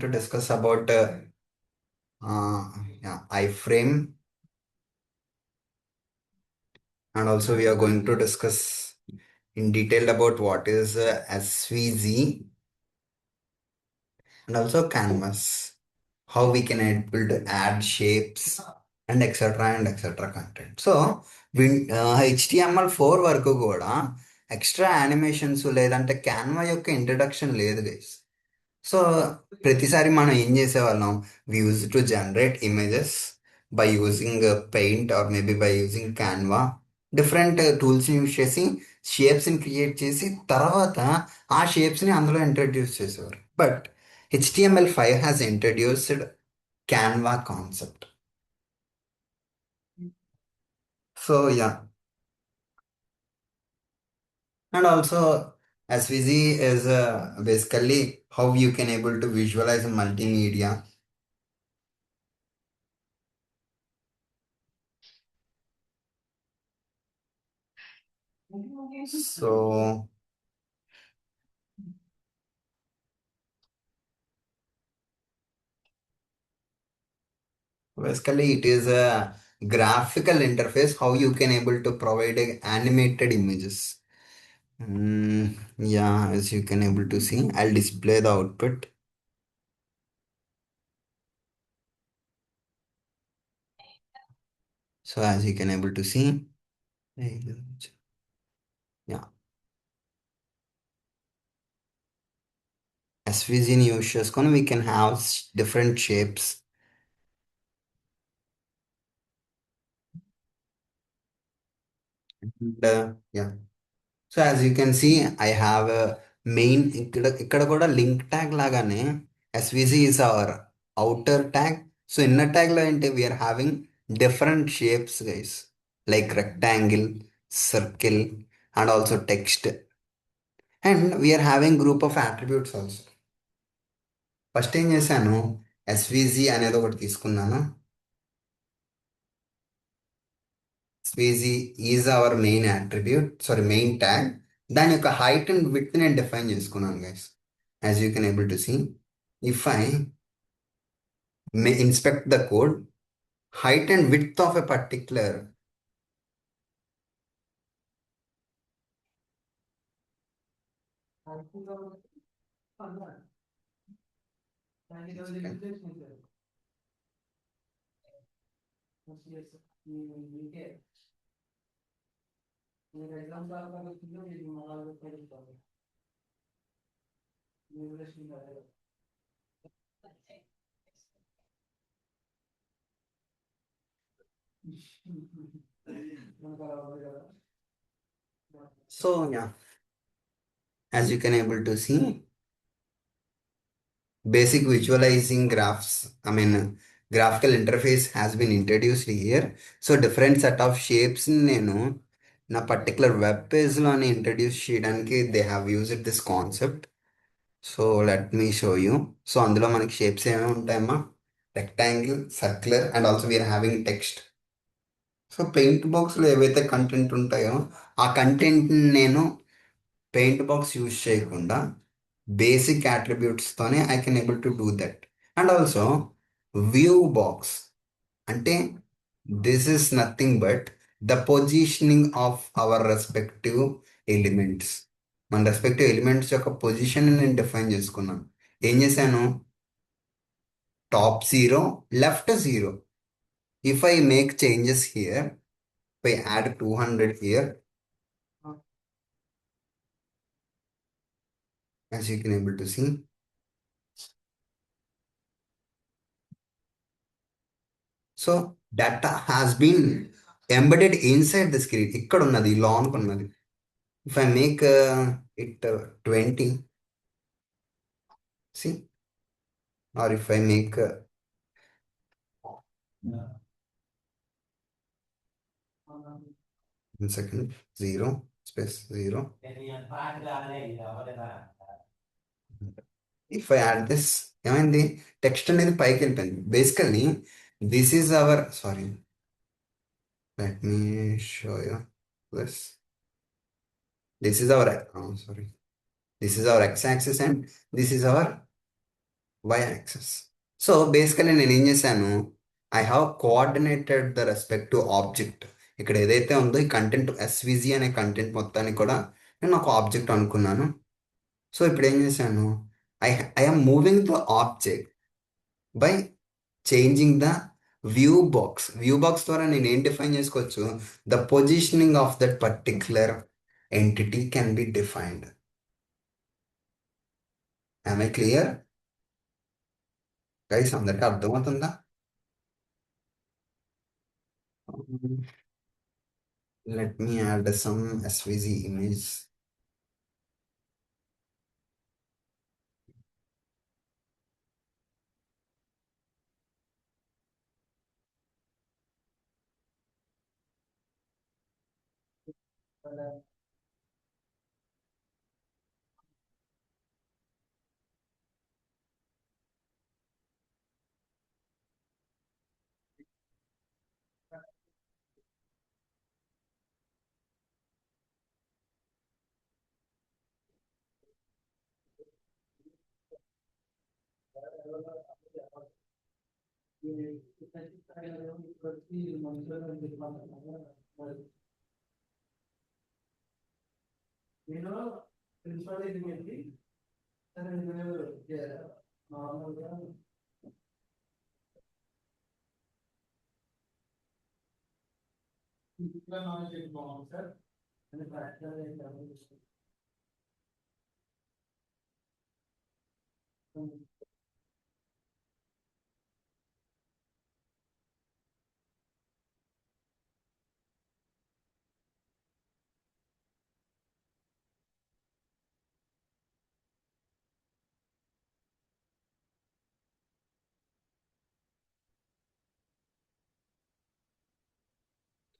to discuss about uh, yeah, iframe, and also we are going to discuss in detail about what is SVG and also canvas, how we can able to add shapes and etc content. So HTML4 వరకు కూడా extra animations లేదంటే Canva యొక్క introduction లేదు guys. So ప్రతిసారి మనం ఏం చేసేవాళ్ళం, we use to generate images by using paint or maybe by using Canva, different టూల్స్ని యూజ్ చేసి షేప్స్ని క్రియేట్ చేసి తర్వాత ఆ షేప్స్ని అందులో ఇంట్రడ్యూస్ చేసేవారు. But HTML5 has introduced Canva concept. So yeah, and also SVG is basically how you can able to visualize multimedia. So basically it is a graphical interface how you can able to provide animated images. Yeah, as you can able to see, I'll display the output. So as you can able to see, yeah, SVG ని use చేసుకొని we can have different shapes. And yeah. So as you can see I have main ఇక్కడ కూడా link tag లాగానే SVC is our outer tag. So inner ట్యాగ్లో ఏంటి, we are having different shapes guys, like rectangle, circle and also text, and we are having group of attributes also. First ఏం చేశాను, SVG అనేది ఒకటి తీసుకున్నాను. SVG is our main attribute, sorry main tag. దాని యొక్క height and width నేను define చేసుకున్నాను guys. As you can able to see, if I may inspect the code, height and width of a particular, so yeah, as you can able to see, basic visualizing graphs, I mean graphical interface has been introduced here. So different set of shapes నేను నా particular web పేజ్లోని introduce చేయడానికి they have used this concept. So let me show you. So అందులో మనకి shapes ఏమేమి ఉంటాయమ్మా, rectangle, circular and also we are having text. So paint బాక్స్లో ఏవైతే కంటెంట్ ఉంటాయో ఆ కంటెంట్ నేను పెయింట్ బాక్స్ యూజ్ చేయకుండా బేసిక్ అట్రిబ్యూట్స్తోనే I can able to do that. And also view box అంటే this is nothing but the positioning of our respective elements. మన respective elements యొక్క పొజిషన్ నేను డిఫైన్ చేసుకున్నాను. ఏం చేశాను, top zero, left zero. If I make changes here, if I add 200 here, as you can able to see. So data has been embedded inside the screen. ఇక్కడ ఉన్నది lawn ఉన్నది. If I make it 20, see, or if I make 1 second, 0 space 0. If I add this, ఏమైంది, text అనేది పైకి వెళ్ళిపోయింది. Basically this is hour, sorry, let me show you this. This is our, sorry, this is our x-axis and this is our Y axis. So basically నేను ఏం చేశాను, I have coordinated the respective object. ఇక్కడ ఏదైతే ఉందో ఈ content SVG అనే content మొత్తాన్ని కూడా నేను ఒక ఆబ్జెక్ట్ అనుకున్నాను. సో ఇప్పుడు ఏం చేశాను, I I'm moving the object by changing the view box. View box ద్వారా నేను ఏం డిఫైన్ చేసుకోవచ్చు, the positioning of that particular entity can be defined. I clear guys? అందరికీ అర్థమవుతుందా? Let me add some SVG image.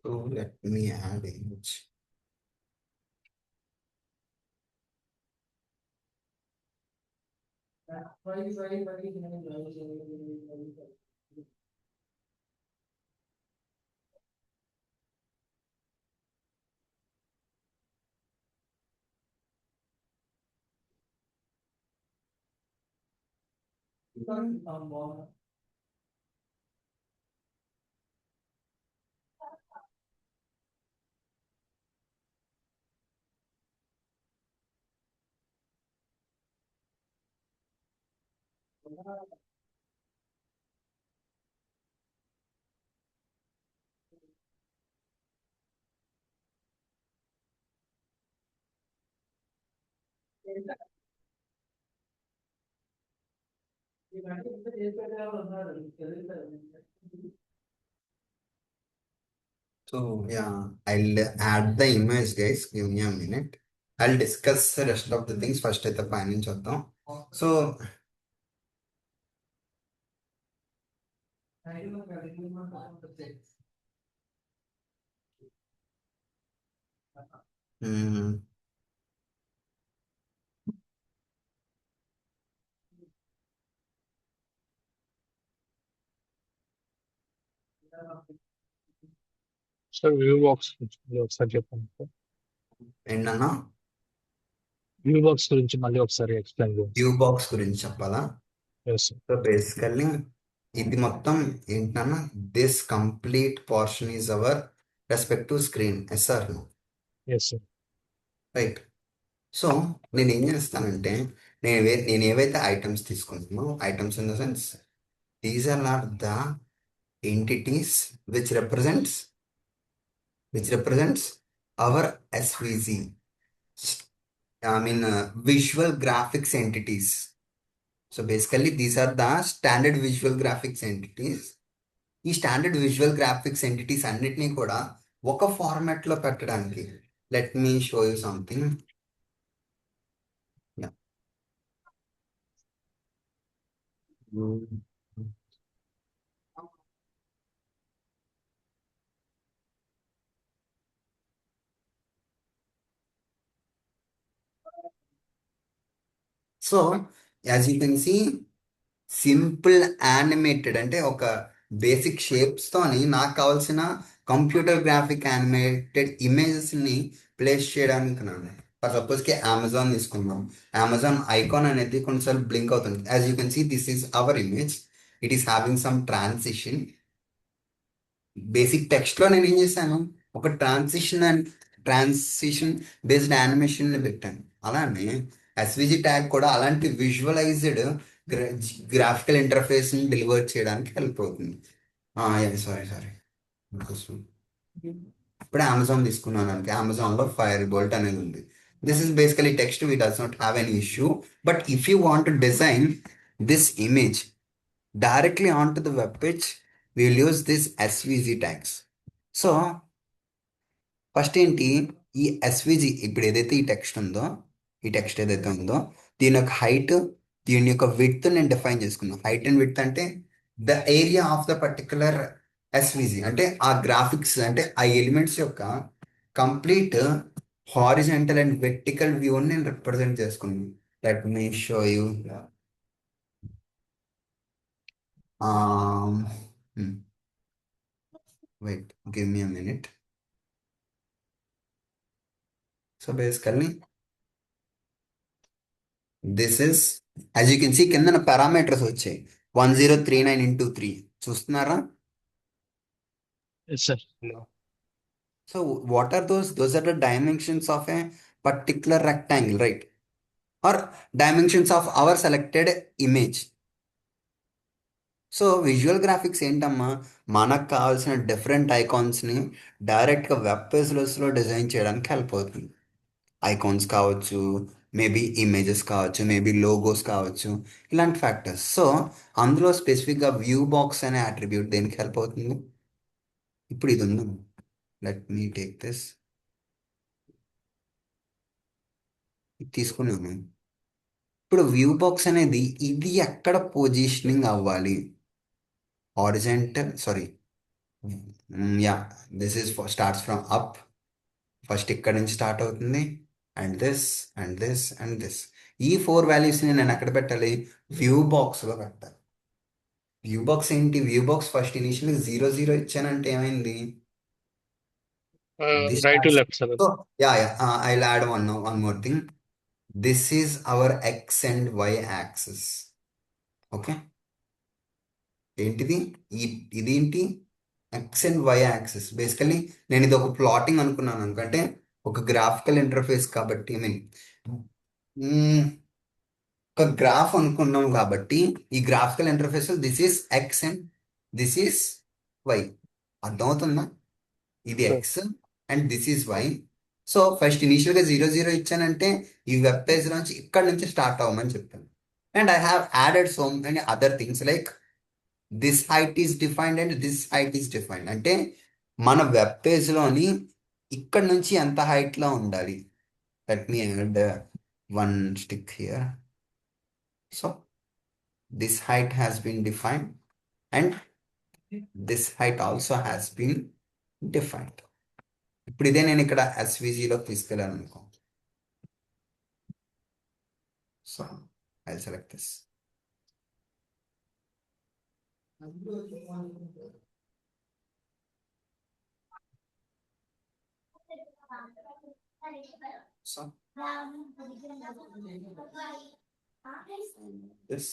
So let me add image. So yeah, I'll add the image, guys. Give me a minute. I'll discuss the rest of the things first at the final చూద్దాం. So hmm, sir view box గురించి మళ్ళీ ఒకసారి చెప్పండి sir. ఏంటన్నా view box గురించి మళ్ళీ ఒకసారి explain చేయండి వ్యూ బాక్స్ గురించి చెప్పాలా? Yes sir. సో బేసికల్లీ ఇది మొత్తం ఏంటన్నా, this complete portion is our respective screen. ఎస్ఆర్ ఎస్ సార్. రైట్. సో నేను ఏం చేస్తానంటే, నేను ఏవైతే ఐటమ్స్ తీసుకుంటున్నానో, items in the sense these are not the entities which represents our SVG, I mean visual graphics entities. So basically these are the standard visual graphics entities. ఈ standard visual graphics entities అన్నిటినీ కూడా ఒక ఫార్మాట్లో పెట్టడానికి, let me show you something. So as you can see, simple animated అంటే ఒక basic షేప్స్తోని నాకు కావాల్సిన కంప్యూటర్ గ్రాఫిక్ యానిమేటెడ్ ఇమేజెస్ని ప్లేస్ చేయడానికి ఫర్ సపోజ్ కి అమెజాన్ తీసుకుందాం. అమెజాన్ ఐకాన్ అనేది కొన్నిసార్లు బ్లింక్ అవుతుంది. As you can see this is our image. It is having some transition. Basic text లో నేను ఏం చేశాను, ఒక ట్రాన్సిషన్ బేస్డ్ యానిమేషన్ పెట్టాను. అలానే ఎస్విజి ట్యాగ్ కూడా అలాంటి విజువలైజ్డ్ గ్రాఫికల్ ఇంటర్ఫేస్ ని డెలివర్ చేయడానికి హెల్ప్ అవుతుంది. సారీ సారీ, ఇప్పుడు అమెజాన్ తీసుకున్నాను అనుకో, అమెజాన్ లో ఫైర్ బోల్ట్ అనేది ఉంది. This is basically text we does not have any issue. But if you want to design this image directly onto the web page, we will use this SVG tags. So first ఏంటి, ఈ SVG ఇప్పుడు ఏదైతే ఈ text ఉందో, ఈ text ఏదైతే ఉందో దీని యొక్క హైట్, దీని యొక్క విడ్త్ నేను డిఫైన్ చేసుకున్నాను. హైట్ అండ్ విడ్త్ అంటే the area of the particular SVG, అంటే ఆ గ్రాఫిక్స్ అంటే ఆ ఎలిమెంట్స్ యొక్క కంప్లీట్ హారిజెంటల్ అండ్ వెర్టికల్ వ్యూని నేను రిప్రజెంట్ చేసుకున్నాను. Let me show you. Wait, give me a minute. So basically, this is, as you can see, కింద పారామీటర్స్ వచ్చాయి 1039 into 3. చూస్తున్నారా? Yes, sir. No. So what are those are the dimensions of a particular rectangle, right? Are dimensions of our selected image. So visual graphics ఏంటమ్మా, మనకు కావాల్సిన different ఐకాన్స్ని డైరెక్ట్గా web పేజ్లో design చేయడానికి help అవుతుంది. ఐకాన్స్ కావచ్చు, మేబీ ఇమేజెస్ కావచ్చు, maybe logos కావచ్చు, ఇలాంటి ఫ్యాక్టర్స్. సో అందులో స్పెసిఫిక్గా వ్యూ బాక్స్ అనే అట్రిబ్యూట్ దేనికి హెల్ప్ అవుతుంది? ఇప్పుడు ఇది ఉంది, లెట్ మీ టేక్ దిస్, ఇది తీసుకున్నాను. ఇప్పుడు వ్యూ బాక్స్ అనేది ఇది ఎక్కడ పొజిషనింగ్ అవ్వాలి? Horizontal, sorry, yeah, this is starts from up. First ఇక్కడ నుంచి స్టార్ట్ అవుతుంది, and this and this and this. ఈ 4 వాల్యూస్ని నేను ఎక్కడ పెట్టాలి? వ్యూ బాక్స్లో పెట్టాలి. వ్యూ బాక్స్ ఏంటి? వ్యూ బాక్స్ ఫస్ట్ ఇనిషియల్ 0 0 ఇచ్చానంటే ఏమైంది? This Right to starts. left, sir. So yeah yeah, I add one more thing. This is our x and y axis. Okay, ఏంటిది? ఈ ఇదేంటి? X and y axis. Basically నేను ఇది ఒక plotting అనుకున్నాను అనుకంటే ఒక గ్రాఫికల్ ఇంటర్ఫేస్ కాబట్టి, ఐ మీన్ ఒక గ్రాఫ్ అనుకున్నాం కాబట్టి ఈ graphical interface this is x and this is y. అర్థమవుతుందా? ఇది Sure. X and this is y. So first ఇనీషియల్గా 0 0 ఇచ్చానంటే ఈ వెబ్ పేజ్ నుంచి ఇక్కడ నుంచి స్టార్ట్ అవ్వమని చెప్పాను. And I have added so many other things like this height is defined and this height is defined. అంటే మన వెబ్ పేజ్లోని ఇక్కడ నుంచి ఎంత హైట్లో ఉండాలి. Let me add one stick here. So this height has been defined and this height also has been defined. ఇప్పుడు ఇదే నేను ఇక్కడ ఎస్విజిలో తీసుకెళ్ళాను అనుకో. So I select this. So this,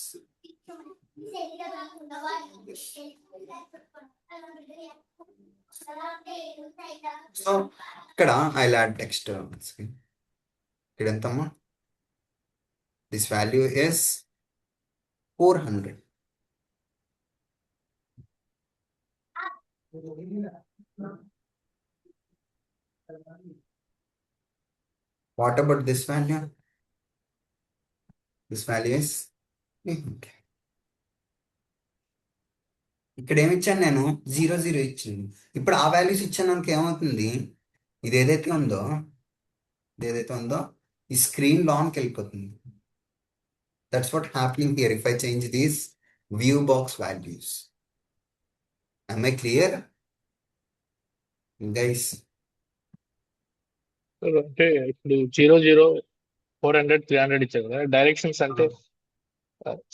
so ఇక్కడ ఐ యాడ్ టెక్స్ట్. ఇక్కడ ఎంతమ్మా? This value is 400. What about this value? This value is 300. ఇక్కడ ఏమి ఇచ్చాను నేను? 0 0 ఇచ్చాను. ఇప్పుడు ఆ వాల్యూస్ ఇచ్చాను మనకి ఏమవుతుంది? ఇది ఏదైతే ఉందో ఇది ఏదైతే ఉందో ఈ స్క్రీన్ లోన్కి వెళ్ళిపోతుంది. That's what happening here if I change these view box values. am I clear guys? Sir, అంటే ఇప్పుడు 0 0 400 300 ఇచ్చారు కదా డైరెక్షన్స్. అంటే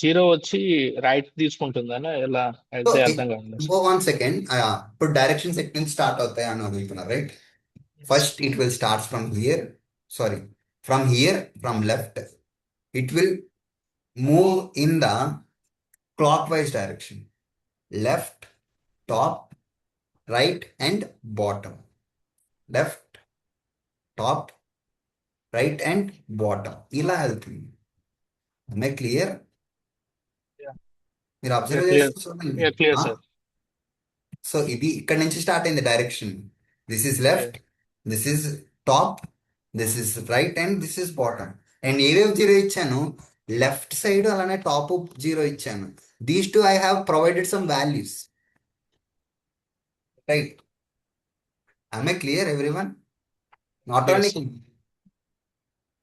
జీరో వచ్చి రైట్ తీసుకుంటుందనా ఎలా సో అయితే అర్థం కాదు. ఇంకో 1 సెకండ్, ఇప్పుడు డైరెక్షన్స్ ఎక్కడి నుంచి స్టార్ట్ అవుతాయి అని అడుగుతున్నారు, right? First it will start from here, sorry, from here, from left, it will move in the clockwise direction. Left, top, right and bottom. Left, top, right and bottom ఇలా వెళ్తుంది. అమ్మాయి clear? మీరు yeah observe clear. చేస్తే చూడండి. Yeah clear sir. So ఇది ఇక్కడ నుంచి start అయింది direction. This is left, this is top, this is right and this is bottom. And ఏవేవి జీరో ఇచ్చాను? లెఫ్ట్ సైడ్ అలానే టాప్ జీరో ఇచ్చాను. These to I have provided some values. Right? I clear everyone? Not clear only. Sir.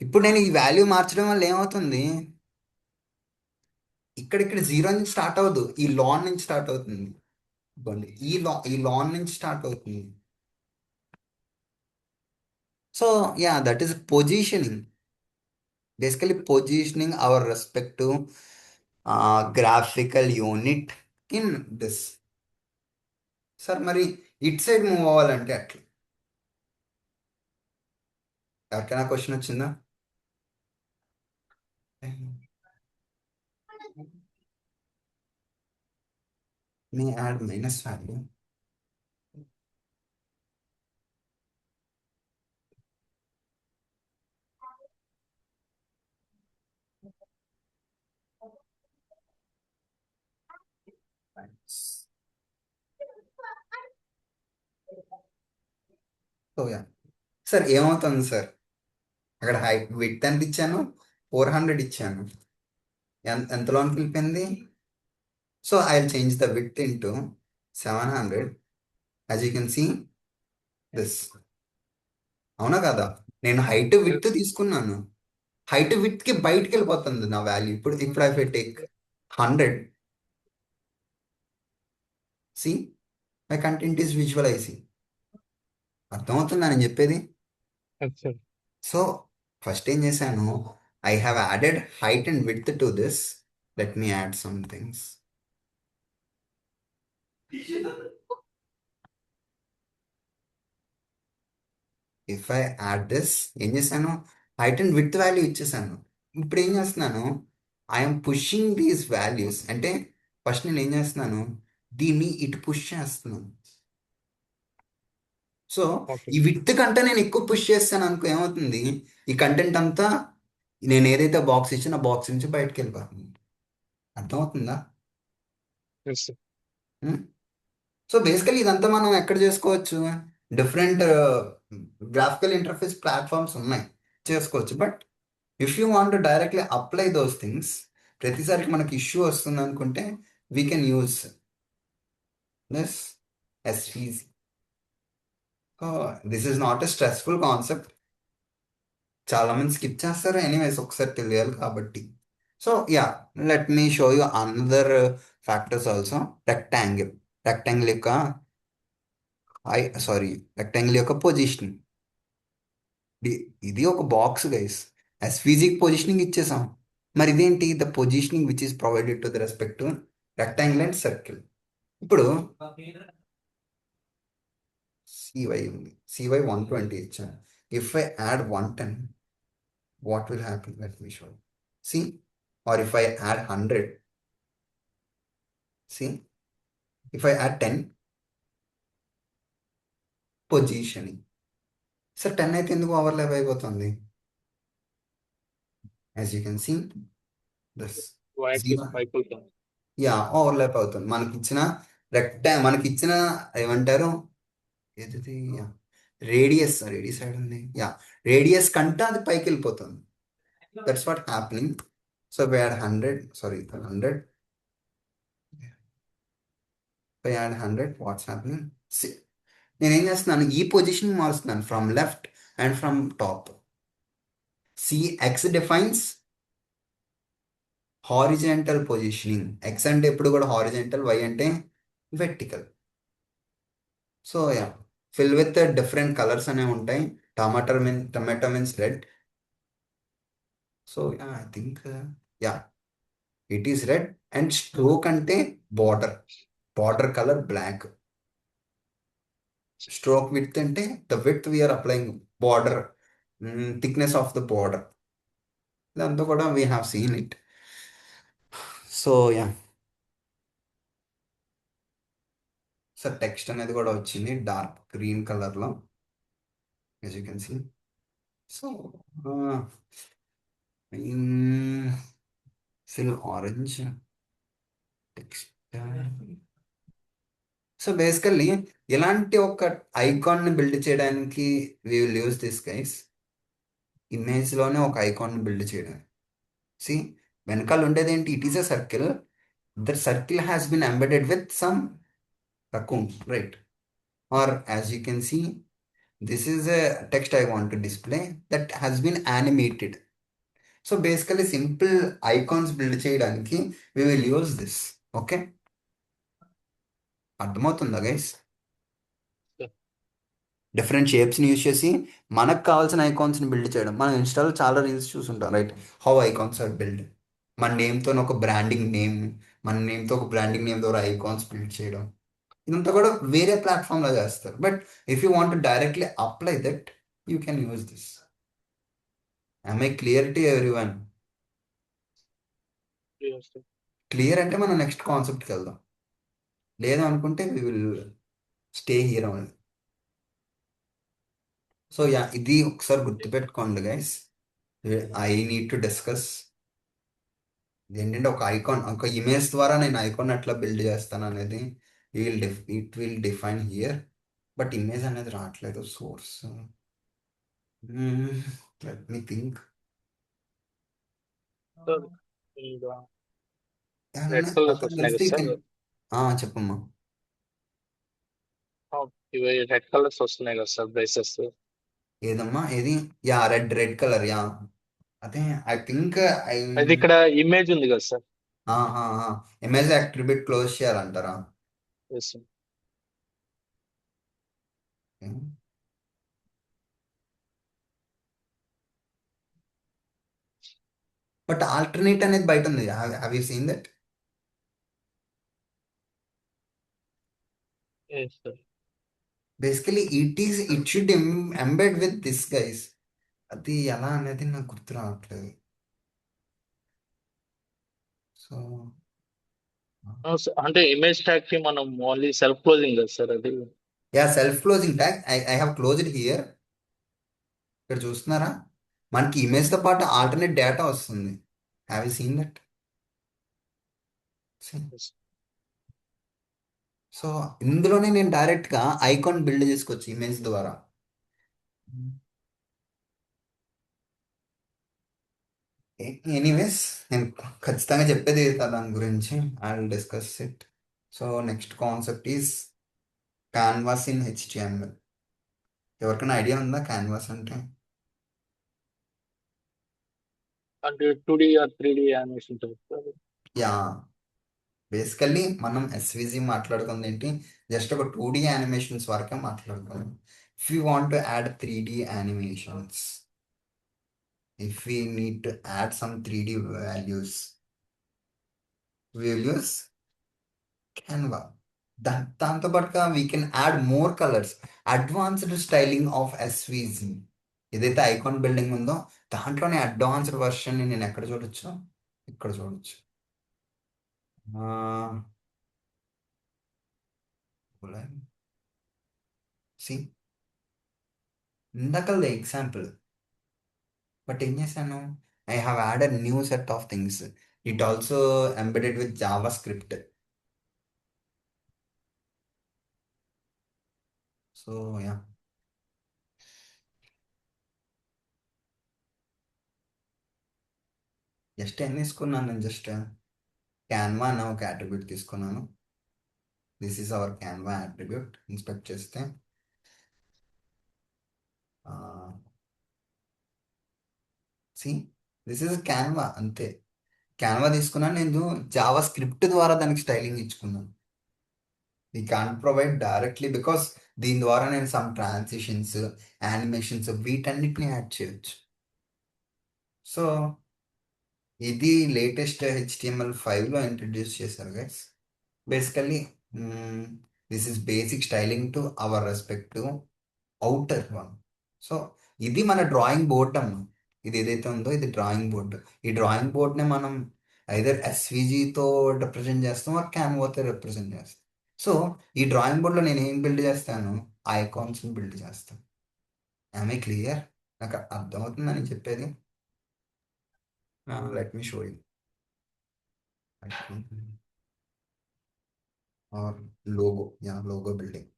ఇప్పుడు నేను ఈ value మార్చడం వల్ల ఏమవుతుంది? ఇక్కడ జీరో నుంచి స్టార్ట్ అవ్వదు, ఈ లాన్ నుంచి స్టార్ట్ అవుతుంది. ఇదిగోండి, ఈ లాన్ నుంచి స్టార్ట్ అవుతుంది. So yeah, that is positioning. Basically positioning our respective graphical unit in this. Sir మరి ఇట్ సైడ్ మూవ్ అవ్వాలంటే అట్లా. ఎవరికైనా క్వశ్చన్ వచ్చిందా? మీ add minus value. So yeah sir, ఏమవుతుంది సార్? అక్కడ హైట్ విడ్త్ ఎంత ఇచ్చాను? 400 ఇచ్చాను. ఎంతలోనికి వెళ్ళిపోయింది? So I will change the width into 700. As you can see this. అవునా కదా? నేను హైట్ విడ్త్ తీసుకున్నాను. హైట్ విడ్త్ కి బయటకు వెళ్ళిపోతుంది నా వాల్యూ. ఇప్పుడు I take 100. See, my content is visualising. అర్థమవుతుందా నేను చెప్పేది? సార్. సో ఫస్ట్ ఏం చేశాను? I have added height and width to this. Let me add some things. If I add this, ఏం చేశాను? హైట్ అండ్ విడ్త్ వాల్యూ ఇచ్చేసాను. ఇప్పుడు ఏం చేస్తున్నాను? I'm pushing these values. అంటే ఫస్ట్ నేను ఏం చేస్తున్నాను? దీన్ని ఇటు పుష్ చేస్తున్నాను. So okay. ఈ విడ్త్ కంటే నేను ఎక్కువ పుష్ చేస్తాను అనుకో, ఏమవుతుంది? ఈ కంటెంట్ అంతా నేను ఏదైతే బాక్స్ ఇచ్చినా బాక్స్ నుంచి బయటకు వెళ్ళిపోతుంది. అర్థమవుతుందా? Yes sir. సో బేసికలీ ఇదంతా మనం ఎక్కడ చేసుకోవచ్చు? డిఫరెంట్ గ్రాఫికల్ ఇంటర్ఫేస్ ప్లాట్ఫామ్స్ ఉన్నాయి, చేసుకోవచ్చు. But if you want directly apply those things, ప్రతిసారికి మనకి ఇష్యూ వస్తుంది అనుకుంటే we can use this SVG. This is not a stressful concept. చాలా మంది స్కిప్ చేస్తారు. ఎనీవేస్ ఒకసారి తెలియాలి కాబట్టి. So yeah, let me show you another factors also. Rectangle. Rectangle యొక్క రెక్టాంగిల్ యొక్క పొజిషన్. ఇది ఒక బాక్స్ గైస్. ఎస్విజికి పొజిషనింగ్ ఇచ్చేసాం. మరి ఇదేంటి? The positioning which is provided to the respect to rectangle and circle. ఇప్పుడు సివై ఉంది, సివై 120 ఇచ్చాను. If I add 110, what will happen? Let me show you. See, or if I add 100, see, if I add 10, positioning. So 10 అయితే ఎందుకు overlap అయిపోతుంది? As you can see, this white 0, పైకి వెళ్తాం. Yeah, overlap అవుతుంది. మనకిచ్చిన ఏమంటారు, ఏది, రేడియస్ సైడ్ ఉంది. యా, రేడియస్ కంటే అది పైకి వెళ్ళిపోతుంది. That's what happening. So if I add 100, sorry, 100, if I add 100, what's happening? See, నేను ఏం చేస్తున్నాను? ఈ పొజిషన్ మారుస్తున్నాను, from left and from top. See, X defines horizontal positioning. X అంటే ఎప్పుడు కూడా హారిజెంటల్, వై అంటే vertical. So yeah, fill with different colours అనేవి ఉంటాయి. Tomato means red. So yeah, I think yeah, it is red. And stroke అంటే border colour black. Stroke width అంటే the width we are applying border thickness of the border, ఇదంతా కూడా we have seen it. So yeah, so text అనేది కూడా వచ్చింది dark green కలర్లో, as you can see. So fill orange text. So basically ఇలాంటి ఒక ఐకాన్ని బిల్డ్ చేయడానికి we will use this guys. ఇమేజ్లోనే ఒక ఐకాన్ బిల్డ్ చేయడం. సి, వెనకాల ఉండేది ఏంటి? It is a circle. That circle has been embedded with some raccoon, right? Or as you can see, this is a text I want to display that has been animated. So basically simple icons build చేయడానికి we will use this. Okay, అర్థమవుతుందా guys? Different షేప్స్ని use చేసి మనకు కావాల్సిన ఐకాన్స్ని build చేయడం. మనం ఇన్స్టాలో చాలా రీల్స్ చూసుంటాం, right? How icons are build. మన నేమ్తో ఒక బ్రాండింగ్ నేమ్, మన నేమ్తో ఒక బ్రాండింగ్ నేమ్ ద్వారా ఐకాన్స్ బిల్డ్ చేయడం, ఇదంతా కూడా వేరే ప్లాట్ఫామ్లో చేస్తారు. But if you want directly apply that, you can use this. I my clear to everyone? Clear అంటే మనం నెక్స్ట్ కాన్సెప్ట్కి వెళ్దాం. లేదు అనుకుంటే we will stay here only. So yeah, ఇది ఒకసారి గుర్తుపెట్టుకోండి guys. I need to discuss ఏంటంటే ఒక ఐకాన్, ఒక ఇమేజ్ ద్వారా నేను ఐకాన్ ఎట్లా బిల్డ్ చేస్తాను అనేది it will define here. But image అనేది రావట్లేదు source. Let me think. Red colours పక్కన వస్తున్నాయి తెలిస్తే కదా you సార్. can- చెప్పమ్మా. ఇవి రెడ్ కలర్స్ వస్తున్నాయి కదా సార్ బ్రేసెస్. ఏదమ్మా ఏది? Yeah, red red colour, yeah. అదే ఐ థింక్ ఐ అది ఇక్కడ ఇమేజ్ ఉంది కదా సార్. ఇమేజ్ యాట్రిబ్యూట్ క్లోజ్ చేయాలంటారా? Yes sir. బట్ ఆల్టర్నేట్ అనేది బయట ఉంది. Have you seen that? Yes sir. Basically it should embed with this guys. అది ఎలా అనేది నాకు గుర్తు రావట్లేదు. సో అంటే ఇమేజ్ ట్యాగ్ కి మనం ఓన్లీ సెల్ఫ్ క్లోజింగ్ కదా సార్ అది. Yeah, self closing tag I have closed here. ఇక్కడ చూస్తున్నారా? మనకి ఇమేజ్తో పాటు ఆల్టర్నేట్ డేటా వస్తుంది. Have you seen that? Yes. So ఇందులోనే నేను డైరెక్ట్గా ఐకాన్ బిల్డ్ చేసుకోవచ్చు ఇమేజ్ ద్వారా. ఎనీవేస్, నేను ఖచ్చితంగా చెప్పేది దాని గురించి. I will discuss it. So next concept is canvas in HTML. ఎవరికైనా ఐడియా ఉందా క్యాన్వాస్ అంటే? అంటే 2D or 3D animation sir. Yeah, basically మనం ఎస్విజి మాట్లాడుకుంది ఏంటి? జస్ట్ ఒక 2D యానిమేషన్స్ వరకే మాట్లాడుకున్నాం. If you want to add 3D animations, if we need to add some 3D values, we will use Canva. దాంతో పాటుగా we can add more colours, advanced styling of SVG. ఏదైతే icon building ఉందో దాంట్లోనే advanced version నేను ఎక్కడ చూడొచ్చు? ఇక్కడ చూడొచ్చు. C, ఇందాకల్లా example. బట్ ఏం చేశాను? I have added new set of things. It also embedded with JavaScript. So yeah, just ఏం తీసుకున్నాను? నేను జస్ట్ క్యాన్వా అనే ఒక అట్రిబ్యూట్ తీసుకున్నాను. This is our Canva attribute. Inspect చేస్తే సి, దిస్ ఈస్ క్యాన్వా, అంతే. క్యాన్వా తీసుకున్నాను నేను, జావా స్క్రిప్ట్ ద్వారా దానికి స్టైలింగ్ ఇచ్చుకున్నాను. We can't provide directly because దీని ద్వారా నేను సమ్ ట్రాన్సిషన్స్, యానిమేషన్స్ వీటన్నిటిని యాడ్ చేయొచ్చు. సో ఇది లేటెస్ట్ HTML5లో ఇంట్రడ్యూస్ చేశారు guys. Basically this is basic styling to our respective outer one. So ఇది మన డ్రాయింగ్ బోర్డ్ అమ్మ. ఇది ఏదైతే ఉందో ఇది డ్రాయింగ్ బోర్డు. ఈ డ్రాయింగ్ బోర్డ్ని మనం ఐదర్ ఎస్విజితో రిప్రజెంట్ చేస్తాం ఆర్ క్యాన్వాతో రిప్రజెంట్ చేస్తాం. సో ఈ డ్రాయింగ్ బోర్డ్లో నేను ఏం బిల్డ్ చేస్తాను? ఐకాన్స్ని బిల్డ్ చేస్తాను. I clear? నాకు అర్థమవుతుందని చెప్పేది. Let me show you our logo. Logo building.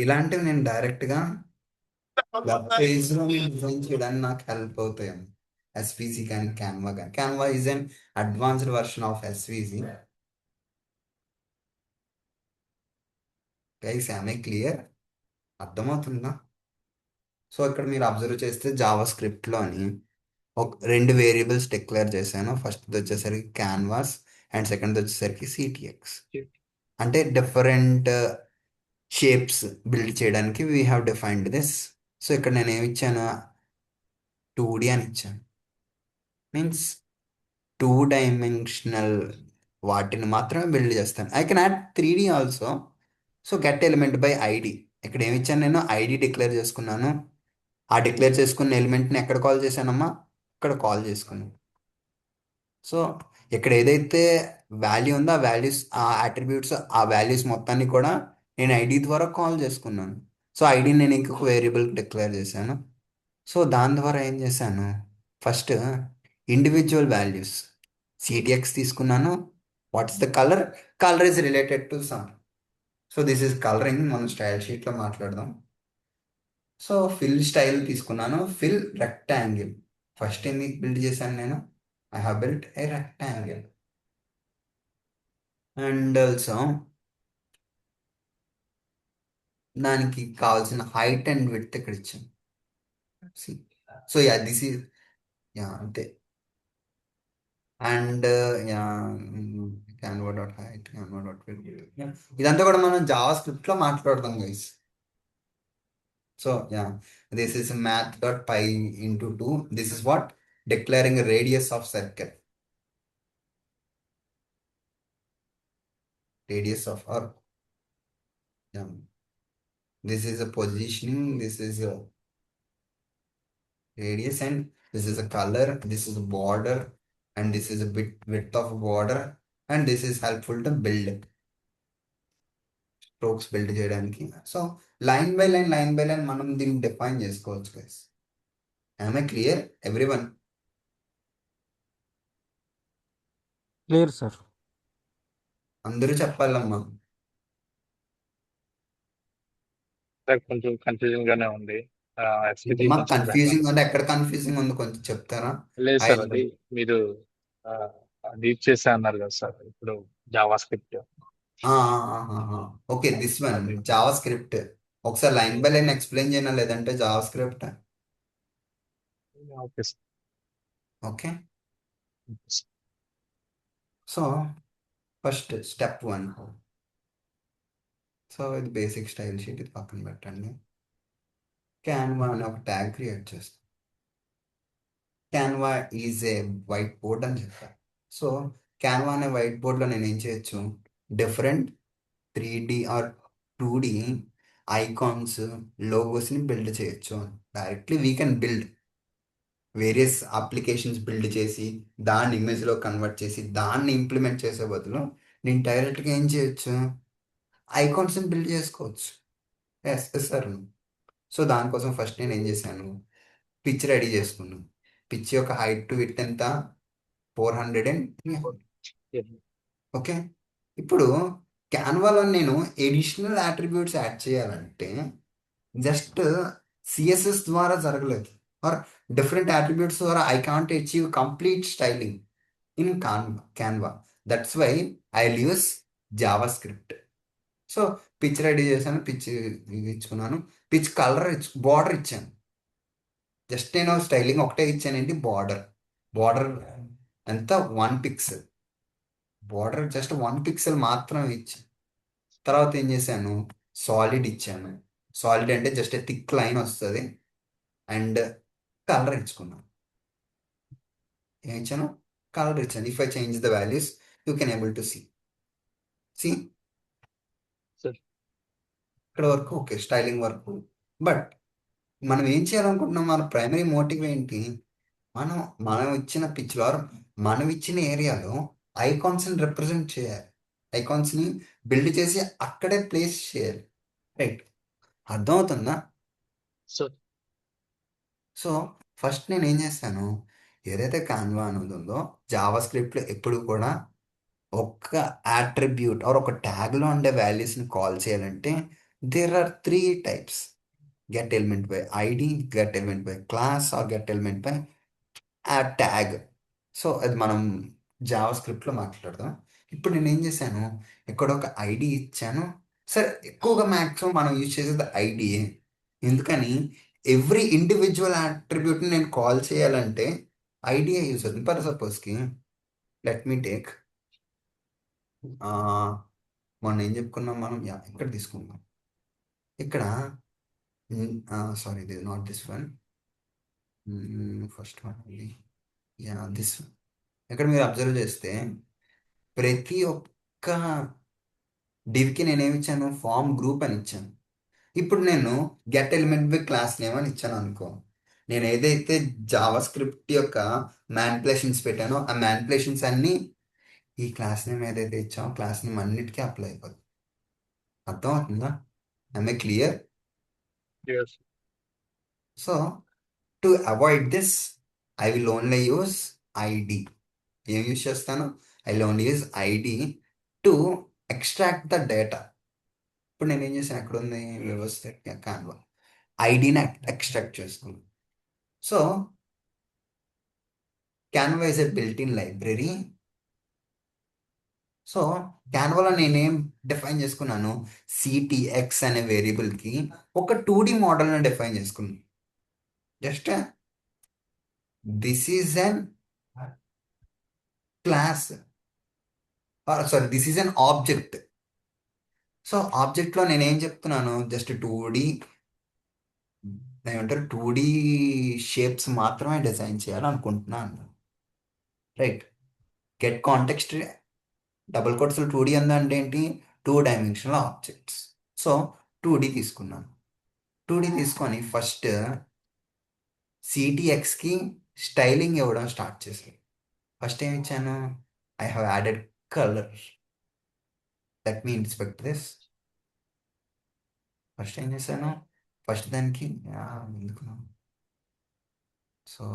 ఇలాంటివి నేను డైరెక్ట్గా వెబ్ పేజ్లో డిజైన్ చేయడానికి నాకు హెల్ప్ అవుతాయి. ఎస్విసి కానీ క్యాన్వా కానీ. Canva is an advanced version of SVC. Guys I clear? అర్థమవుతుందా? సో ఇక్కడ మీరు అబ్జర్వ్ చేస్తే జావా స్క్రిప్ట్లోని రెండు వేరియబుల్స్ డిక్లేర్ చేశాను. ఫస్ట్ వచ్చేసరికి క్యాన్వాస్ అండ్ సెకండ్ వచ్చేసరికి సిటిఎక్స్. అంటే డిఫరెంట్ షేప్స్ బిల్డ్ చేయడానికి we have defined this. So ఇక్కడ నేను ఏమి ఇచ్చాను? 2D అని ఇచ్చాను. మీన్స్ 2 డైమెన్షనల్ వాటిని మాత్రమే బిల్డ్ చేస్తాను. I can add 3D also. So get element by ID. ఇక్కడ ఏమి ఇచ్చాను? నేను ఐడి డిక్లేర్ చేసుకున్నాను. ఆ డిక్లేర్ చేసుకున్న ఎలిమెంట్ని ఎక్కడ కాల్ చేశానమ్మా? ఇక్కడ కాల్ చేసుకున్నాను. సో ఇక్కడ ఏదైతే వాల్యూ ఉందో ఆ వాల్యూస్, ఆ అట్రిబ్యూట్స్, ఆ వాల్యూస్ మొత్తాన్ని కూడా నేను ఐడి ద్వారా కాల్ చేసుకున్నాను. సో ఐడిని నేను ఇంకొక వేరియబుల్ డిక్లేర్ చేశాను. సో దాని ద్వారా ఏం చేశాను? ఫస్ట్ ఇండివిజువల్ వాల్యూస్ సిటిఎక్స్ తీసుకున్నాను. What's the colour? Colour is related to some. So this is colouring. మనం స్టైల్ షీట్లో మాట్లాడదాం. సో ఫిల్ స్టైల్ తీసుకున్నాను. Fill rectangle. ఫస్ట్ ఏంది బిల్డ్ చేశాను నేను? I have built a rectangle. And also దానికి కావాల్సిన హైట్ అండ్ విడ్త్ ఇక్కడ ఇచ్చాను. సో దిస్ ఈజ్ అంతే. And canvas dot height, Canva dot width. ఇదంతా కూడా మనం జావా స్క్రిప్ట్లో మాట్లాడదాం guys. So this is math dot pi into 2. This is what? Declaring a radius of circle. Radius of, or yeah, this is a positioning, this is a radius, and this is a color, this is a border, and this is a bit width of border, and this is helpful to build strokes build చేయడానికి. So line by line మనం దీన్ని define చేసుకోవచ్చు guys. I clear everyone? Clear sir. అందరూ చెప్పాలమ్మా. కొంచెం confusing గానే ఉంది. SVG మాకు కొంచెం కన్ఫ్యూజింగ్ అంటే ఎక్కడ కన్ఫ్యూజింగ్ ఉంది కొంచెం చెప్తారా? లేదు ఐ సార్, అది మీరు రీడ్ చేసే అన్నారు కదా సార్ ఇప్పుడు Java script. Okay, this one అది జావా స్క్రిప్ట్. ఒకసారి లైన్ బై లైన్ ఎక్స్ప్లెయిన్ చేయనా, లేదంటే Java script? Okay sir. Okay. So first step 1. So ఇది బేసిక్ స్టైల్ షీట్, ఇది పక్కన పెట్టండి. క్యాన్వా అని ఒక ట్యాగ్ క్రియేట్ చేస్తాం. Canva is a white board అని చెప్పాను. సో క్యాన్వా అనే వైట్ బోర్డ్లో నేను ఏం చేయొచ్చు? Different 3D or 2D icons, లోగోస్ని బిల్డ్ చేయొచ్చు. Directly we can build various applications build చేసి దాన్ని ఇమేజ్లో కన్వర్ట్ చేసి దాన్ని ఇంప్లిమెంట్ చేసే బదులు నేను డైరెక్ట్గా ఏం చేయొచ్చు? ఐకాన్స్ని బిల్డ్ చేసుకోవచ్చు. Yes sir. సో దానికోసం ఫస్ట్ నేను ఏం చేశాను? పిచ్ రెడీ చేసుకున్నాను. పిచ్ యొక్క హైట్ టు విడ్త్ ఎంత? 400 and 300. ఓకే. ఇప్పుడు క్యాన్వాలో నేను ఎడిషనల్ అట్రిబ్యూట్స్ యాడ్ చేయాలంటే జస్ట్ సిఎస్ఎస్ ద్వారా జరగలేదు, ఆర్ డిఫరెంట్ అట్రిబ్యూట్స్ ద్వారా I can't achieve complete styling in canvas. That's why I use JavaScript. So pitch ready చేశాను, పిచ్ ఇచ్చుకున్నాను, పిచ్ కలర్ బార్డర్ ఇచ్చాను. జస్ట్ నేను స్టైలింగ్ ఒకటే ఇచ్చానండి. బార్డర్ ఎంత? 1 pixel. బార్డర్ జస్ట్ 1 pixel మాత్రం ఇచ్చాను. తర్వాత ఏం చేశాను, సాలిడ్ ఇచ్చాను. సాలిడ్ అంటే జస్ట్ థిక్ లైన్ వస్తుంది. అండ్ కలర్ ఇచ్చుకున్నాను. ఏం ఇచ్చాను, కలర్ ఇచ్చాను. If I change the values you can able to see sir ఇక్కడ వరకు ఓకే, స్టైలింగ్ వరకు. బట్ మనం ఏం చేయాలనుకుంటున్నాం, మన ప్రైమరీ మోటివ్ ఏంటి, మనం మనం ఇచ్చిన పిచ్లో మనం ఇచ్చిన ఏరియాలో ఐకాన్స్ని రిప్రజెంట్ చేయాలి. ఐకాన్స్ని బిల్డ్ చేసి అక్కడే ప్లేస్ చేయాలి. రైట్, అర్థమవుతుందా? సార్ సో ఫస్ట్ నేను ఏం చేస్తాను, ఏదైతే కాన్వా అనేది ఉందో జావా స్క్రిప్ట్లో ఎప్పుడు కూడా ఒక్క యాట్రిబ్యూట్ ఆర్ ఒక ట్యాగ్లో ఉండే వాల్యూస్ని కాల్ చేయాలంటే there are three types: get element by ID, get element by class, or get element by tag. So అది మనం జావా స్క్రిప్ట్లో మాట్లాడదాం. ఇప్పుడు నేను ఏం చేశాను, ఇక్కడ ఒక ఐడి ఇచ్చాను. సరే, ఎక్కువగా మ్యాక్సిమం మనం యూజ్ చేసేది ఐడియే. ఎందుకని, ఎవ్రీ ఇండివిజువల్ యాట్రిబ్యూట్ని నేను కాల్ చేయాలంటే ఐడియా యూజ్ అవుతుంది. ఫర్ సపోజ్కి లెట్ మీ టేక్, మొన్న ఏం చెప్పుకున్నాం మనం, ఇక్కడ తీసుకుందాం. ఇక్కడ సారీ, ఇది not this one, first one, this one. ఇక్కడ మీరు అబ్జర్వ్ చేస్తే ప్రతి ఒక్క డివ్కి నేనేమి ఇచ్చాను, ఫామ్ గ్రూప్ అని ఇచ్చాను. ఇప్పుడు నేను get element by class name అని ఇచ్చాను అనుకో, నేను ఏదైతే జావా స్క్రిప్ట్ యొక్క మ్యానిపులేషన్స్ పెట్టానో ఆ మ్యానిపులేషన్స్ అన్నీ ఈ క్లాస్ నేమ్ ఏదైతే ఇచ్చామో క్లాస్ నేమ్ అన్నిటికీ అప్లై అయిపోతుంది. అర్థమవుతుందా? I clear? yes. So to avoid this I will only use ID. ఏం యూస్ చేస్తాను, I will only use ID to extract the data. ఇప్పుడు నేను ఏం చేశాను, ఎక్కడ ఉంది వ్యవస్థ, కాన్వా, ఐడిని ఎక్స్ట్రాక్ట్ చేసుకున్నాను. So Canva is a built in library. So క్యాన్వాలో నేనేం డిఫైన్ చేసుకున్నాను, సిటిఎక్స్ అనే వేరియబుల్కి ఒక 2D మోడల్ని డిఫైన్ చేసుకున్నాను. Just this is an class, sorry, this is an object. So ఆబ్జెక్ట్లో నేనేం చెప్తున్నాను, జస్ట్ 2D ఏమంటారు, 2D షేప్స్ మాత్రమే డిజైన్ చేయాలనుకుంటున్నాను. రైట్, గెట్ కాంటెక్స్ట్ డబుల్ కోట్స్లో 2D అంటే ఏంటి, 2 డైమెన్షనల్ ఆబ్జెక్ట్స్. సో 2D తీసుకున్నాను. 2D తీసుకొని ఫస్ట్ సిటిఎక్స్కి స్టైలింగ్ ఇవ్వడం స్టార్ట్ చేశాను. ఫస్ట్ ఏమి ఇచ్చాను, I have added colour. Let me inspect this. First ఏం చేశాను, ఫస్ట్ దానికి ఎందుకు, సో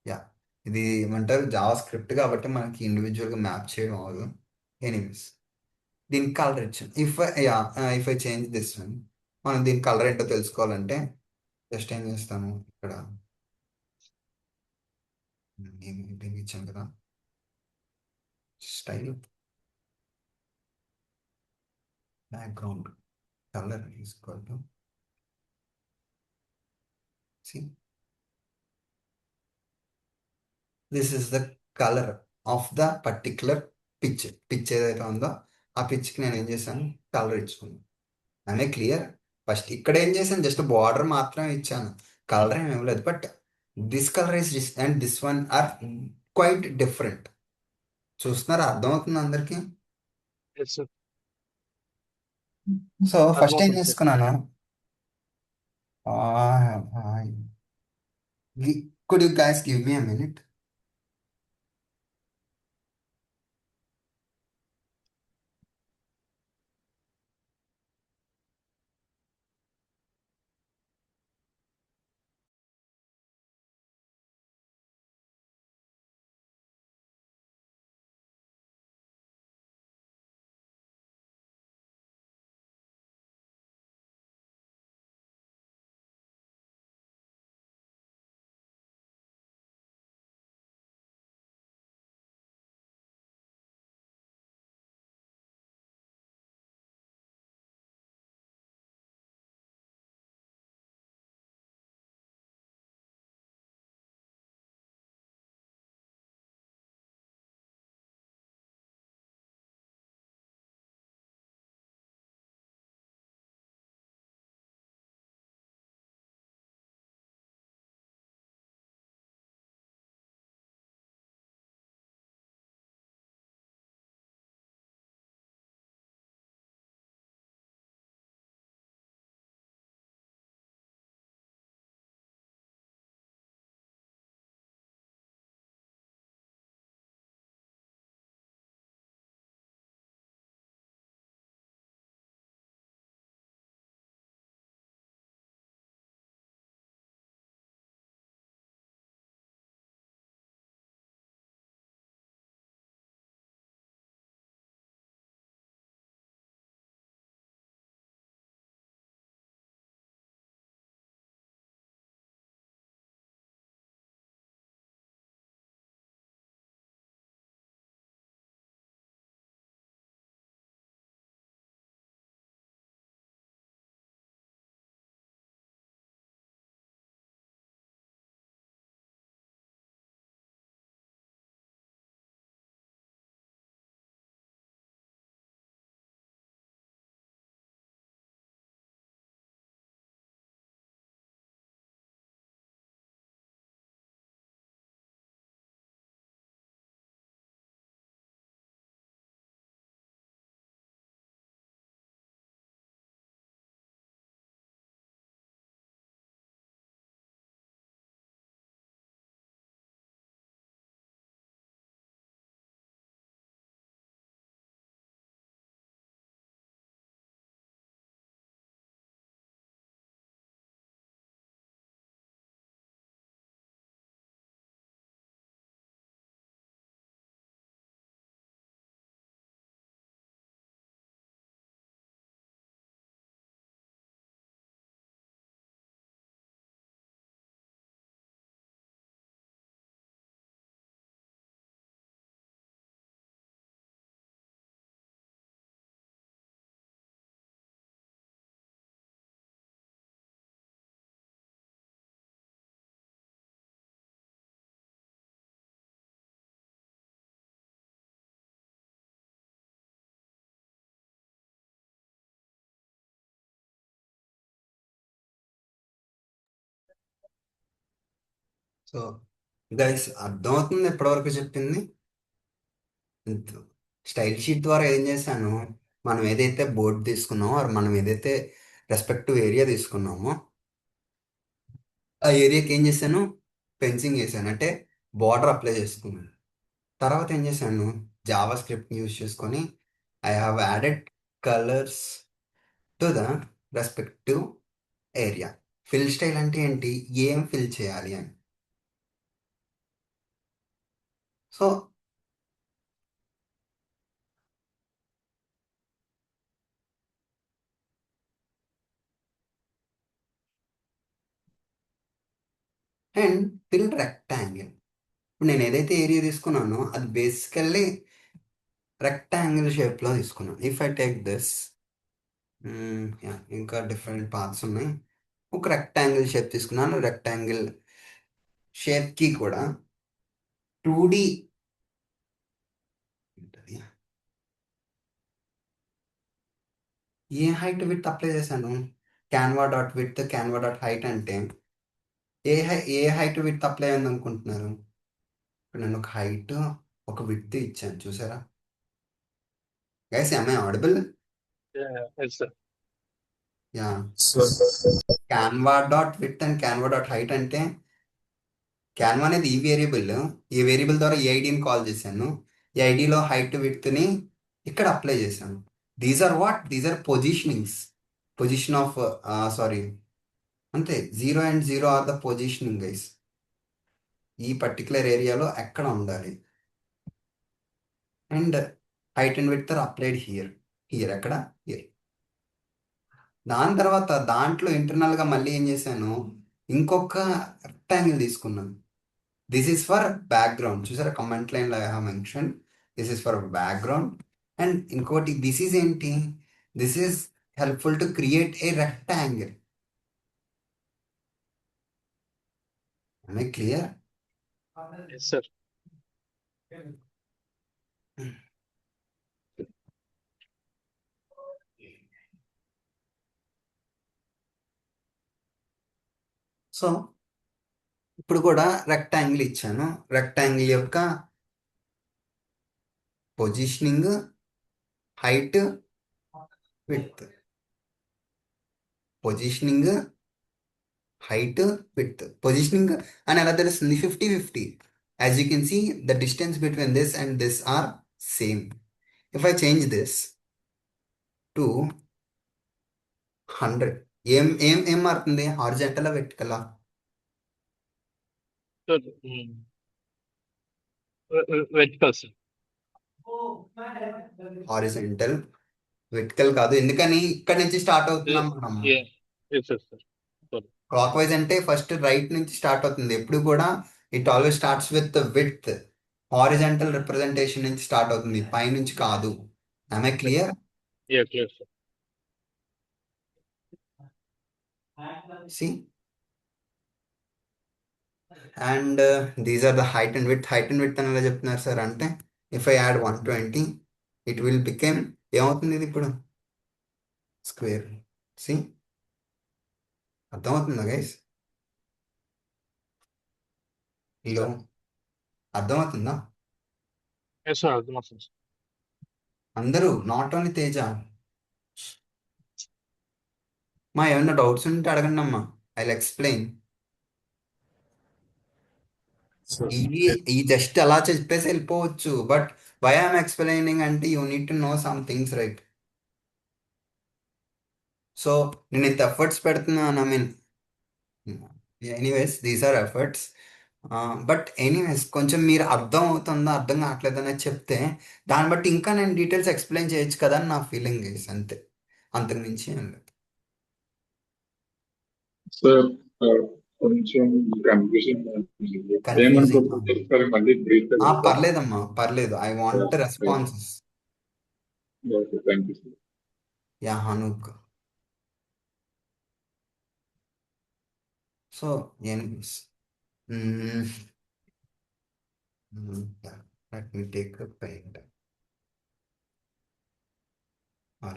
యా, ఇది ఏమంటారు జావా స్క్రిప్ట్ కాబట్టి మనకి ఇండివిజువల్గా మ్యాప్ చేయడం అవ్వదు. ఎనీవేస్, దీనికి కలర్ ఇచ్చాను. If I change this one, మనం దీని కలర్ ఏంటో తెలుసుకోవాలంటే జస్ట్ ఏం చేస్తాము, ఇక్కడ ఏమి ఇచ్చాను కదా, స్టైల్ బ్యాక్గ్రౌండ్ కలర్ తీసుకోవాలి. This is the colour of the particular pitch ఏదైతే ఉందో ఆ పిచ్కి నేను ఏం చేశాను, కలర్ ఇచ్చుకున్నాను. ఆమె క్లియర్? ఫస్ట్ ఇక్కడ ఏం చేశాను, జస్ట్ బార్డర్ మాత్రమే ఇచ్చాను, కలర్ ఏమి ఇవ్వలేదు. But this colour is this and this one are quite different. చూస్తున్నారా, అర్థమవుతుంది అందరికీ? Yes, sir. సో ఫస్ట్ ఏం అర్థమవుతుంది సార్. చేసుకున్నాను, could you guys give me a minute? So guys అర్థమవుతుంది ఎప్పటివరకు చెప్పింది. స్టైల్ షీట్ ద్వారా ఏం చేశాను, మనం ఏదైతే బోర్డు తీసుకున్నామో or మనం ఏదైతే రెస్పెక్టివ్ ఏరియా తీసుకున్నామో ఆ ఏరియాకి ఏం చేశాను, ఫెన్సింగ్ చేశాను, అంటే బార్డర్ అప్లై చేసుకున్నాను. తర్వాత ఏం చేశాను, జావా స్క్రిప్ట్ యూజ్ చేసుకొని I have added colours to the respective area. Fill style అంటే ఏంటి, ఏం ఫిల్ చేయాలి అని. So and fill rectangle. ఇప్పుడు నేను ఏదైతే ఏరియా తీసుకున్నానో అది బేసికల్లీ రెక్టాంగిల్ షేప్లో తీసుకున్నాను. ఇఫ్ ఐ టేక్ దిస్, ఇంకా డిఫరెంట్ పార్ట్స్ ఉన్నాయి. ఒక రెక్టాంగిల్ షేప్ తీసుకున్నాను. రెక్టాంగిల్ షేప్కి కూడా 2D ఉంటుంది. ఏ హైట్ విత్ అప్లై చేశాను, Canva dot with Canva dot height అంటే ఏ హైట్ విత్ అప్లై అయింది అనుకుంటున్నారు. ఇప్పుడు నేను ఒక హైట్ ఒక విత్ ఇచ్చాను, చూసారా guys, am I audible? Yes sir. Yeah. Canvas dot width and canvas dot height అంటే క్యాన్వా అనేది ఈ వేరియబుల్ ద్వారా ఈ ఐడిని కాల్ చేశాను. ఈ ఐడిలో హైట్ విడ్త్ని ఇక్కడ అప్లై చేశాను. These are positionings. Position of sorry, అంతే, 0 and 0 are the positioning guys. ఈ పర్టికులర్ ఏరియాలో ఎక్కడ ఉండాలి. And height and width are applied here ఎక్కడ, హియర్. దాని తర్వాత దాంట్లో ఇంటర్నల్గా మళ్ళీ ఏం చేశాను, ఇంకొక రెక్టాంగిల్ తీసుకున్నాను. This is for background. చూసారా కమెంట్ లైన్లో I have mention this is for background. And ఇంకోటి దిస్ ఈజ్ ఏంటి, this is helpful to create a rectangle. I clear? Yes sir. So ఇప్పుడు కూడా రెక్టాంగిల్ ఇచ్చాను. రెక్టాంగిల్ యొక్క positioning, height, width, positioning, height, width. Positioning అని ఎలా తెలుస్తుంది, 50-50. As you can see the distance between this and this are same. If I change this to 100, ఏం మారుతుంది, హారిజాంటలా వెర్టికలా? Sir vertical sir. Horizontal, vertical కాదు. ఎందుకని, ఇక్కడ నుంచి స్టార్ట్ అవుతున్నాం మనం. Yes sir. Sorry. Clockwise అంటే ఫస్ట్ రైట్ నుంచి స్టార్ట్ అవుతుంది ఎప్పుడు కూడా. It always starts with width. Horizontal representation నుంచి స్టార్ట్ అవుతుంది, పై నుంచి కాదు. I clear? Clear sir. See, and these are the height and width. Height and width అని ఎలా చెప్తున్నారు సార్ అంటే, if I add 120 it will become, ఏమవుతుంది ఇది ఇప్పుడు, స్క్వేర్. సి, అర్థమవుతుందా గైస్? హలో, అర్థమవుతుందా ఎస్ సార్, అర్థమవుతుంది సార్. అందరూ, నాట్ ఓన్లీ తేజ. మా ఏమైనా డౌట్స్ ఉంటే అడగండి అమ్మా, ఐ విల్ ఎక్స్ప్లెయిన్. ఈ జస్ట్ అలా చెప్పేసి వెళ్ళిపోవచ్చు, బట్ వై ఐఎమ్ ఎక్స్ప్లెయినింగ్ అంటే you need to know some things, right? So నేను ఇంత ఎఫర్ట్స్ పెడుతున్నాను, I mean anyways these our efforts. But anyways కొంచెం మీరు అర్థం అవుతుందా అర్థం కావట్లేదు అనేది చెప్తే దాన్ని బట్టి ఇంకా నేను డీటెయిల్స్ ఎక్స్ప్లెయిన్ చేయొచ్చు కదా అని నా ఫీలింగ్ గైస్, అంతే, అంతకు మించి ఏం లేదు. సార్ కొంచెం కన్ఫ్యూజన్ కన్ఫ్యూజింగ్ ఏమనుకోకపోతే మళ్ళీ బ్రీఫ్ పర్లేదమ్మా, పర్లేదు. I want responses. Thank you sir. Yeah హనుక్. So anyways, let me take a paint.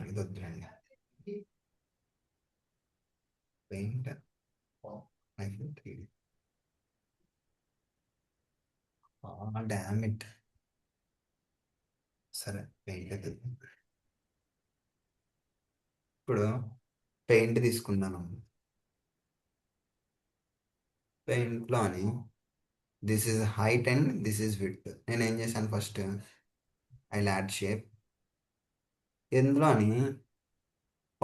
ఇది వద్దులేండి, పెయింట్, డామ్ ఇట్. సరే పెయింట్ ఇప్పుడు పెయింట్ తీసుకున్నాను. పెయింట్లోని this is height and this is width. నేను ఏం చేశాను ఫస్ట్ ఐ యాడ్ షేప్. ఇందులోని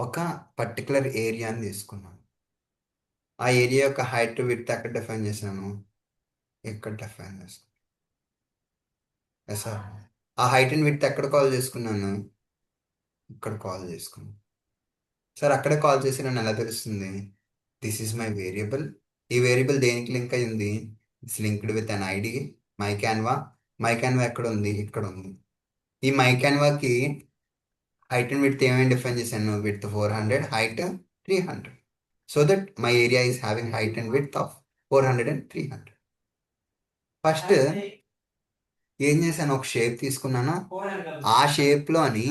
ఒక పర్టికులర్ ఏరియాని తీసుకున్నాను. ఆ ఏరియా యొక్క హైట్ విడ్త్ ఎక్కడ డిఫైన్ చేశాను, ఇక్కడ డిఫైన్ చేశాను. సార్ ఆ హైట్ అండ్ విడ్త్ ఎక్కడ కాల్ చేసుకున్నాను, ఇక్కడ కాల్ చేసుకున్నాను. సార్ అక్కడే కాల్ చేసి నన్ను ఎలా తెలుస్తుంది, దిస్ ఈజ్ మై వేరియబుల్. ఈ వేరియబుల్ దేనికి లింక్ అయింది, it's linked with an ID my Canva. My Canva ఎక్కడ ఉంది, ఇక్కడ ఉంది. ఈ మై క్యాన్వాకి హైట్ అండ్ విడ్త్ ఏమేమి డిఫైన్ చేశాను, width 400, height 300. So that my area is having height and width of 400 and 300. First ఏం చేశాను, ఒక షేప్ తీసుకున్నాను. ఆ షేప్లోని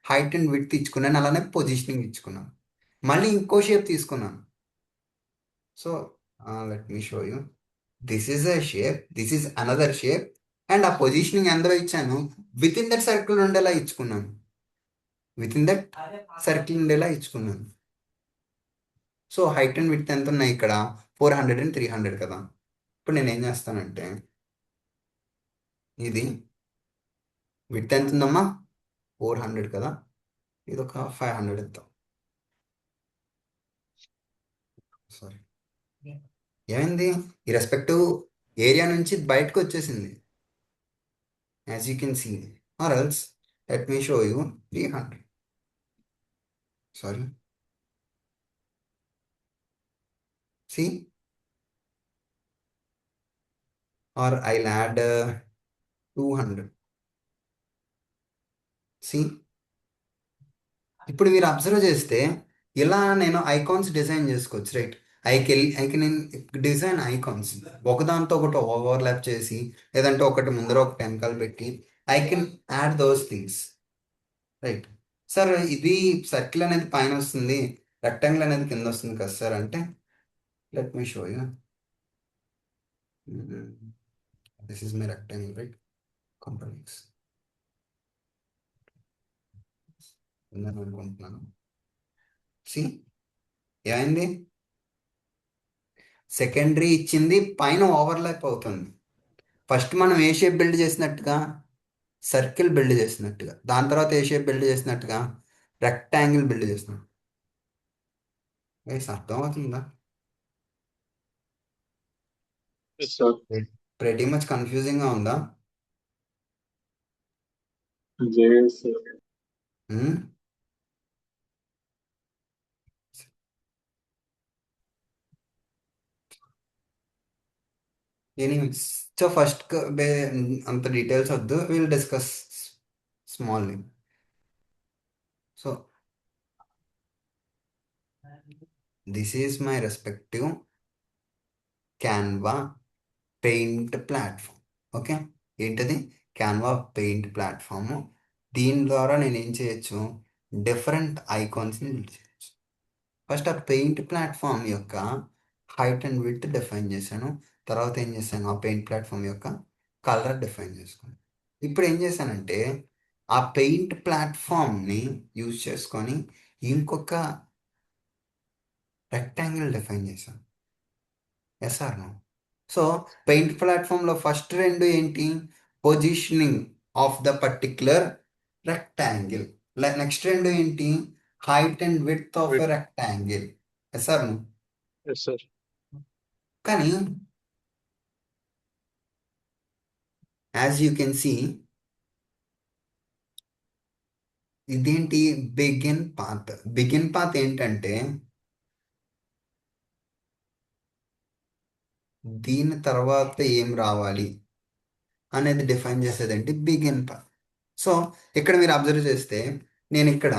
హైట్ అండ్ విడ్త్ ఇచ్చుకున్నాను, అలానే పొజిషనింగ్ ఇచ్చుకున్నాను. మళ్ళీ ఇంకో షేప్ తీసుకున్నాను. So let me show you. This is a shape, this is another shape. And ఆ పొజిషనింగ్ ఎందులో ఇచ్చాను, విత్ ఇన్ దట్ సర్కిల్ ఉండేలా ఇచ్చుకున్నాను. విత్ ఇన్ దట్ సర్కిల్ ఉండేలా ఇచ్చుకున్నాను. సో హైట్ అండ్ విడ్త్ ఎంత ఉన్నాయి ఇక్కడ, 400 and 300 కదా. ఇప్పుడు నేను ఏం చేస్తానంటే, ఇది విడ్త్ ఎంత ఉందమ్మా, 400 కదా, ఇది ఒక 500 ఇద్దాం. సారీ, ఏమైంది, ఈ రెస్పెక్టివ్ ఏరియా నుంచి బయటకు వచ్చేసింది, as you can see. Or else let me show you 300. Sorry, see, or I'll add 200. See, ఇప్పుడు మీరు అబ్జర్వ్ చేస్తే ఇలా నేను ఐకాన్స్ డిజైన్ చేసుకోవచ్చు, right. I can design icons ఒకదాంతో ఒకటి ఓవర్లాప్ చేసి, లేదంటే ఒకటి ముందర ఒకటి వెనకాల పెట్టి I can add those things, right. Sir ఇది సర్కిల్ అనేది పైన వస్తుంది, రెక్టాంగిల్ అనేది కింద వస్తుంది కదా సార్ అంటే, let me show you. This is my rectangle, right. Companies ఉందని అనుకుంటున్నాను. సి ఏమైంది, సెకండరీ ఇచ్చింది పైన ఓవర్లాప్ అవుతుంది. ఫస్ట్ మనం ఏ షేప్ బిల్డ్ చేసినట్టుగా, సర్కిల్ బిల్డ్ చేసినట్టుగా, దాని తర్వాత ఏ షేప్ బిల్డ్ చేసినట్టుగా, రెక్టాంగిల్ బిల్డ్ చేసినట్టు. అర్థమవుతుందా, Yes, sir. ప్రెటీ మచ్ కన్ఫ్యూజింగ్గా ఉందా. Yes, Hmm? Anyways, so first అంత డీటెయిల్స్ వద్దు, will discuss smally. So this is my respective Canva paint platform. Okay, ఏంటది, క్యాన్వా పెయింట్ ప్లాట్ఫామ్. దీని ద్వారా నేను ఏం చేయొచ్చు, డిఫరెంట్ ఐకాన్స్ని బిల్డ్ చేయొచ్చు. ఫస్ట్ ఆ పెయింట్ ప్లాట్ఫామ్ యొక్క హైట్ అండ్ విడ్త్ డిఫైన్ చేశాను. తర్వాత ఏం చేశాను, ఆ పెయింట్ ప్లాట్ఫామ్ యొక్క కలర్ డిఫైన్ చేసుకున్నాను. ఇప్పుడు ఏం చేశానంటే, ఆ పెయింట్ ప్లాట్ఫామ్ని యూజ్ చేసుకొని ఇంకొక రెక్టాంగిల్ డిఫైన్ చేశాను. Yes or no. So paint ప్లాట్ఫామ్లో ఫస్ట్ రెండు ఏంటి, positioning of the particular rectangle. Next రెండు ఏంటి, height and width of a Width. Rectangle. Yes or no. Yes, sir. కానీ యాజ్ యూ కెన్ సీ, ఇదేంటి, బిగిన్ పాత్. బిగిన్ పాత్ ఏంటంటే, దీని తర్వాత ఏం రావాలి అనేది డిఫైన్ చేసేదంటే బిగిన్ పాత్. సో ఇక్కడ మీరు అబ్జర్వ్ చేస్తే నేను ఇక్కడ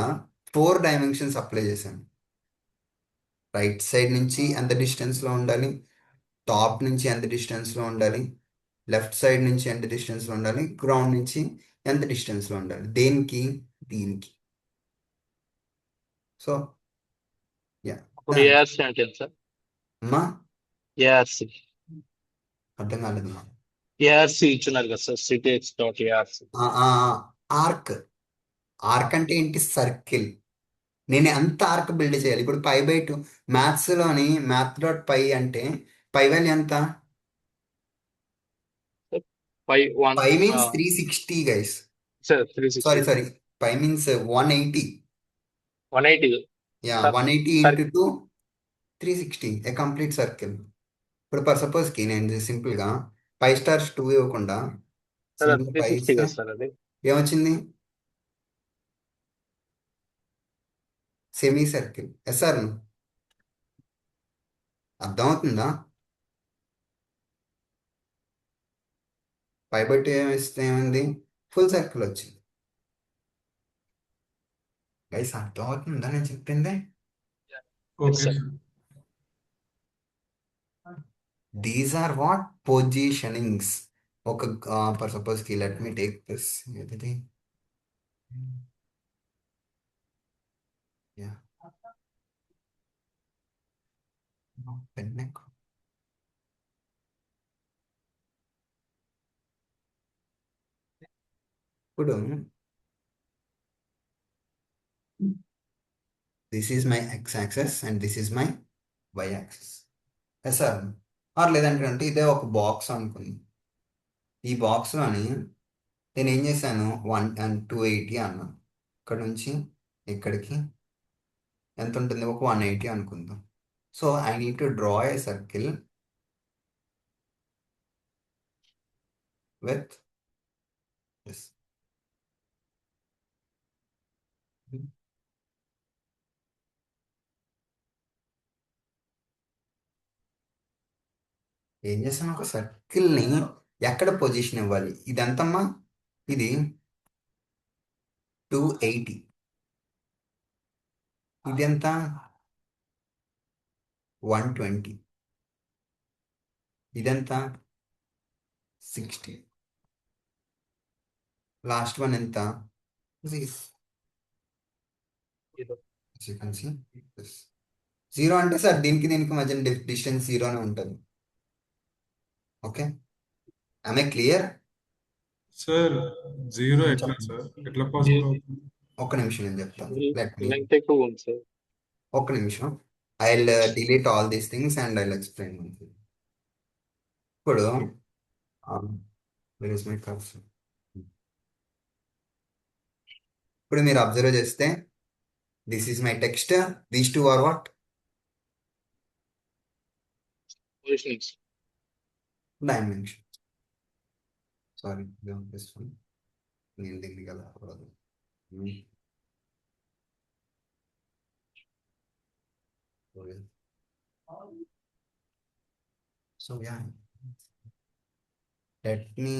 4 డైమెన్షన్స్ అప్లై చేశాను. రైట్ సైడ్ నుంచి ఎంత డిస్టెన్స్లో ఉండాలి, టాప్ నుంచి ఎంత డిస్టెన్స్లో ఉండాలి, లెఫ్ట్ సైడ్ నుంచి ఎంత డిస్టెన్స్లో ఉండాలి, గ్రౌండ్ నుంచి ఎంత డిస్టెన్స్లో ఉండాలి, దేనికి, దీనికి. సో యా, ఇప్పుడు ఏఆర్సి అంటే సార్, అమ్మా ఏఆర్సి అర్థం కాలేదు. ఏఆర్సి ఇచ్చున్నారు కదా sir, CTX dot ARC. Arc. Arc అంటే ఏంటి? సర్కిల్. నేను ఎంత ఆర్క్ బిల్డ్ చేయాలి? ఇప్పుడు పై బై టూ మ్యాథ్స్లోని మ్యాథ్ డాట్ పై అంటే పై వాల్యూ ఎంత? Pi one pi means 360 guys. Sir sorry 360 sorry, pi means 180. 180 yeah, sir. 180 sir into 2 360, a complete circle. ఇప్పుడు ఫర్ సపోజ్కి నేను సింపుల్గా 5 స్టార్స్ 2 ఇవ్వకుండా సార్ సింపుల్ 5 360 ఇస్తే కదా సార్ అది. ఏమొచ్చింది? Semi circle. ఎస్ సార్, అర్థమవుతుందా? 5/2 ఏమిస్తే ఏమైంది? ఫుల్ సర్కిల్ వచ్చింది. గైస్ అర్థమవుతుందా నేను చెప్పింది? Yes, sir. These are what positionings. ఒక ఫర్ సపోజ్కి లెట్ మీ టేక్ దిస్. ఏది? Yeah, pen. ఇప్పుడు this is my X axis and this is my Y axis. Yes sir. Or లేదంటే అంటే ఇదే ఒక బాక్స్ అనుకుంది. ఈ బాక్స్లోని నేను ఏం చేశాను? 280 అన్నాను. ఇక్కడ నుంచి ఇక్కడికి ఎంత ఉంటుంది? ఒక 180 అనుకుందాం. So I need to draw a circle with this. ఏం చేస్తాను? ఒక సర్కిల్ని ఎక్కడ పొజిషన్ ఇవ్వాలి? ఇది ఎంతమ్మా? ఇది 280. ఇది ఎంత? 120. ఇదెంత? 60. లాస్ట్ వన్ ఎంత? 0 అంటే సార్ దీనికి దీనికి మధ్య డిస్టెన్స్ 0 అని ఉంటుంది. Okay, I clear? Sir zero ఎట్లా సార్, ఎట్లా పాసిబుల్ అవుతుంది? ఒక్క నిమిషం నేను చెప్తాను. లెట్ మీ, లెంగ్త్ ఎక్కువ ఉంది సార్. ఒక్క నిమిషం. I delete all these things and I explain. ఇప్పుడు where is my cursor? ఇప్పుడు మీరు అబ్జర్వ్ చేస్తే this is my text, these two are what? Positionings. Dimension. Sorry, this one నేను దీన్ని కదా. So yeah, let me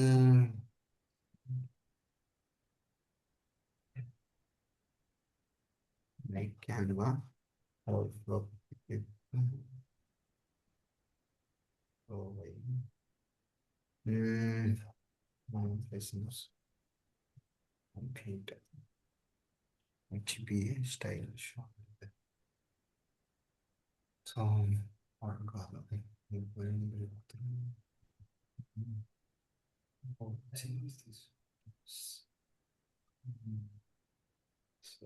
make Canva. Oh, business complete HBA style show. So what color? Oh, change this. So,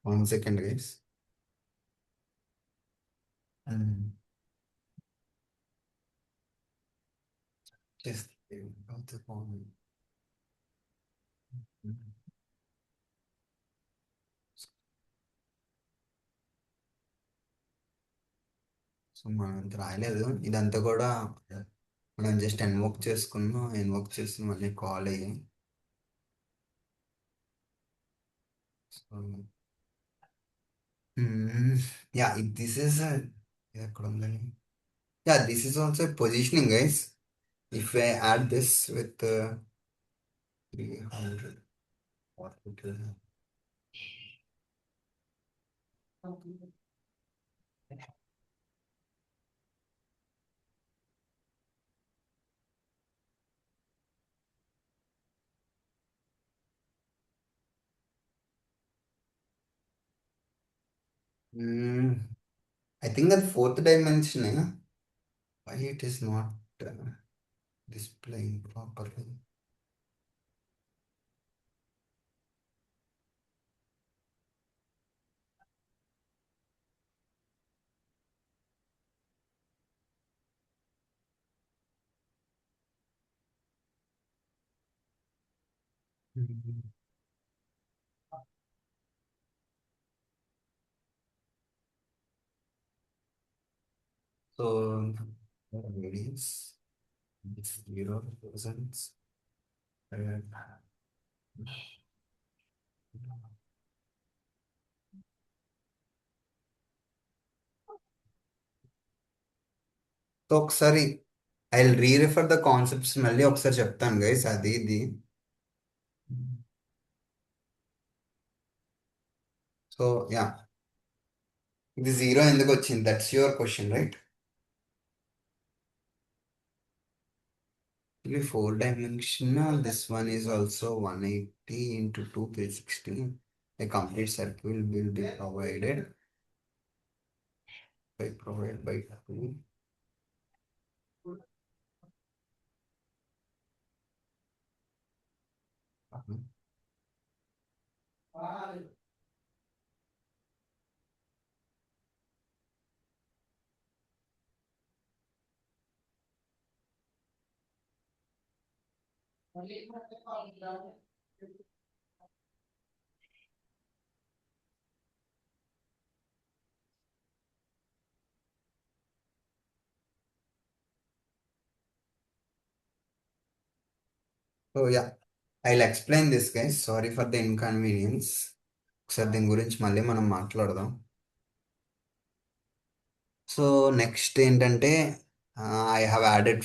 one second, guys. Just about the phone. So మనం అంత రాయలేదు. ఇదంతా కూడా మనం just invoke చేసుకున్నాం. ఇన్వోక్ చేసి మళ్ళీ కాల్ అయ్యి. సో యా, దిస్ ఈస్ ఎక్కడ ఉందని. Yeah, this is also positioning guys. If I add this with 300 what would you have? I think అది fourth dimension. Why it is not displaying properly. So radius 0 represents so ఒకసారి I rerefer the concepts మళ్ళీ ఒకసారి చెప్తాను guys, అది ఇది. So yeah, ఇది 0 ఎందుకు వచ్చింది? That's your question right? Actually 4 dimensional, this one is also 180 into 2 360. A complete circle will be provided by 2. So yeah, I'll explain this guys. Sorry for the inconvenience. ఒకసారి దీని గురించి మళ్ళీ మనం మాట్లాడదాం. సో నెక్స్ట్ ఏంటంటే I have added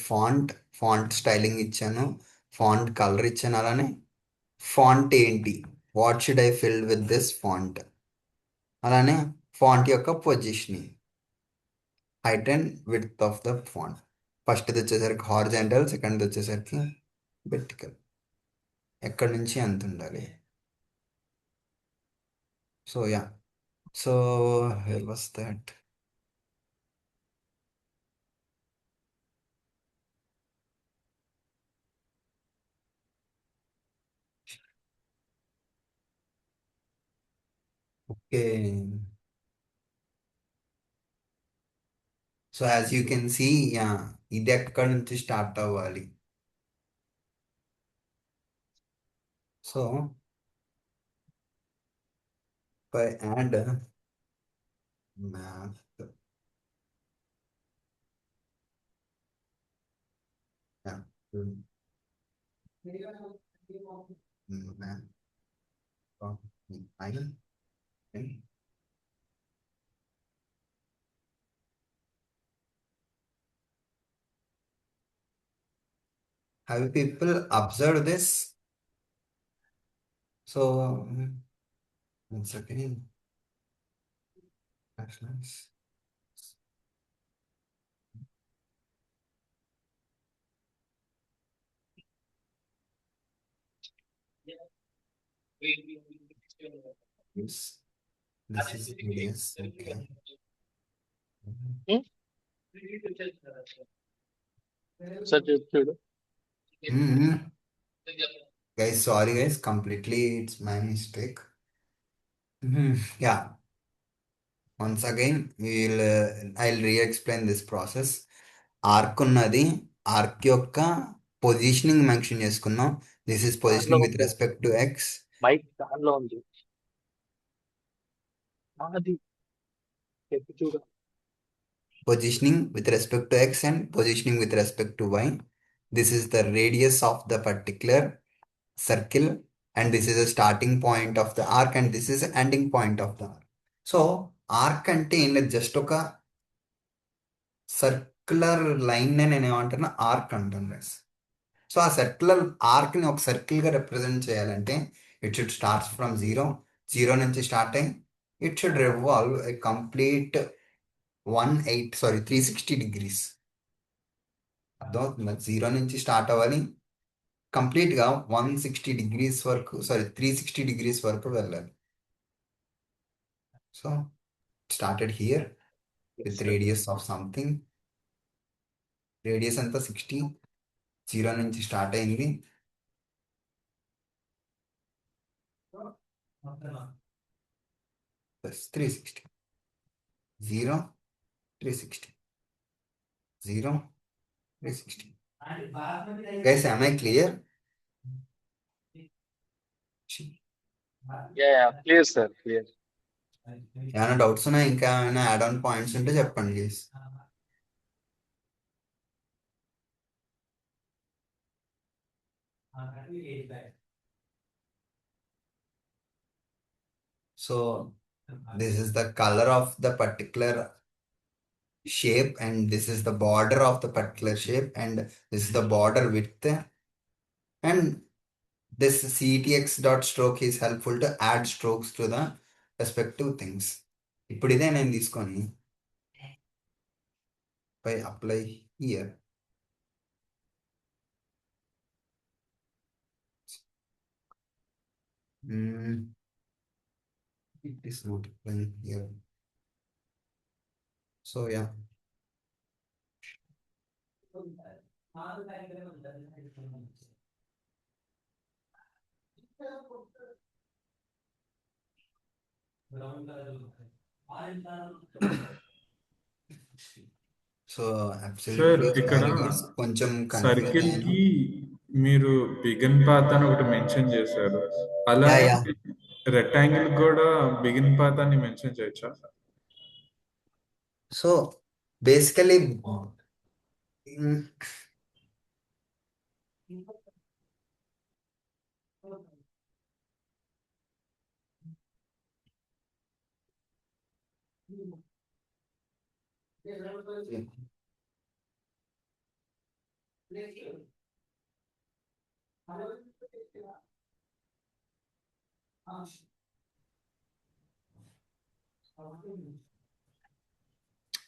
font styling ఇచ్చాను, font colour ఇచ్చాను. అలానే ఫాంట్ ఏంటి, what should I fill with this font, అలానే ఫాంట్ యొక్క positioning, height and width of the font. ఫస్ట్ది వచ్చేసరికి హారిజాంటల్, సెకండ్ది వచ్చేసరికి వెర్టికల్. ఎక్కడి నుంచి ఎంత ఉండాలి. So yeah, so where was that? Okay, so as you can see, yeah, ఇది ఎక్కడి నుంచి స్టార్ట్ అవ్వాలి. So if I add math, yeah, math, I, okay. Have people observed this? So, once again, that's nice. Yes, this is radius. Okay. Sir చూడు. Guys, sorry guys, completely it's my mistake. Yeah. Once again, I'll re-explain this process. Arc ఉన్నది, arc యొక్క positioning mention చేసుకున్నాం. This is positioning with respect to x. Mic దానిలో ఉంది, అది చెప్పి చూడు. Positioning with respect to x and positioning with respect to y. This is the radius of the particular circle, and this is a starting point of the arc, and this is the ending point of the arc. So arc అంటే ఏం లేదు, just ఒక circular line నేను ఏమంటున్నా, arc అంటాను. So ఆ circular ఆర్క్ని ఒక సర్కిల్గా represent చేయాలంటే it should starts from zero నుంచి స్టార్ట్ అయ్యి it should revolve A complete 360 degrees. అర్థమవుతుందా? 0 నుంచి స్టార్ట్ అవ్వాలి, కంప్లీట్గా 160 degrees వరకు, 360 degrees వరకు వెళ్ళాలి. So started here Yes, with sir. radius of something. Radius అంతా 60, 0 నుంచి స్టార్ట్ అయింది. Plus 360, 0, 360, 0, 360. Guys, am I clear? Yeah, clear, sir. Clear. ఏమైనా డౌట్స్ ఉన్నా ఇంకా ఏమైనా యాడ్ ఆన్ పాయింట్స్ ఉంటే చెప్పండి please. So this is the color of the particular shape and this is the border of the particular shape and this is the border width, and this ctx dot stroke is helpful to add strokes to the respective things. ఇప్పుడు ఇదే నేను తీసుకొని పై apply here. It is not applying here. So yeah. So absolutely ఇక్కడ sorry guys, కొంచెం confuse circle అయ్యాను. కి మీరు బిగిన్ పాత్ అని ఒకటి మెన్షన్ చేశారు. Yeah, అలాగే yeah. రెక్టాంగిల్ కూడా బిగిన్ పాత్ అని మెన్షన్ చేయొచ్చా? So basically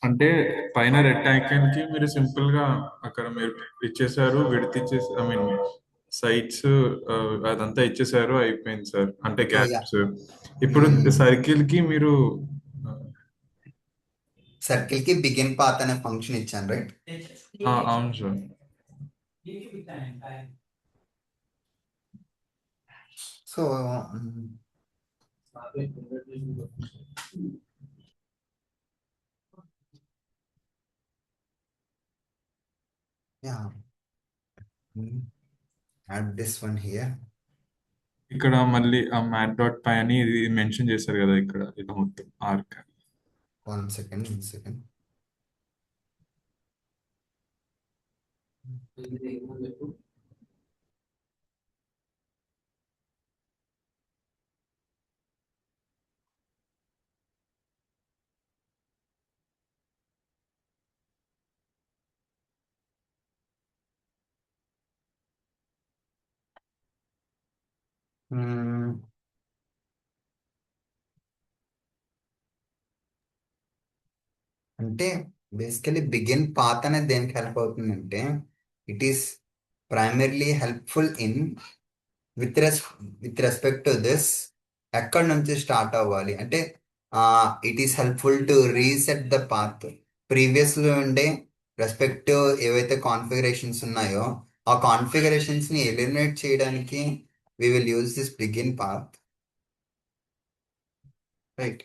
అంటే పైన రెక్టాంగిల్ కి మీరు సింపుల్ గా అక్కడ మీరు ఇచ్చేసారు, విడత్ ఇచ్చేసి ఐ మీన్ సైడ్స్ అదంతా ఇచ్చేసారు, అయిపోయింది సార్. అంటే yeah. గ్యాప్స్. ఇప్పుడు సర్కిల్ కి మీరు సర్కిల్ కి బిగిన్ పాత్ అనే ఫంక్షన్ ఇచ్చాను రైట్. అవును sir. So yeah, add this one here. ఇక్కడ మళ్ళీ ఆ మ్యాట్ డాట్ పై అని ఇది మెన్షన్ చేశారు కదా ఇక్కడ, ఇలా మొత్తం ఆర్క్. One second. అంటే బేసికలీ బిగిన్ పాత్ అనేది దేనికి హెల్ప్ అవుతుందంటే it is primarily helpful in with respect to this ఎక్కడి నుంచి స్టార్ట్ అవ్వాలి అంటే it is helpful to reset the path. ప్రీవియస్లో ఉండే రెస్పెక్టివ్ ఏవైతే కాన్ఫిగరేషన్స్ ఉన్నాయో ఆ కాన్ఫిగరేషన్స్ని ఎలిమినేట్ చేయడానికి we will use this begin path, right?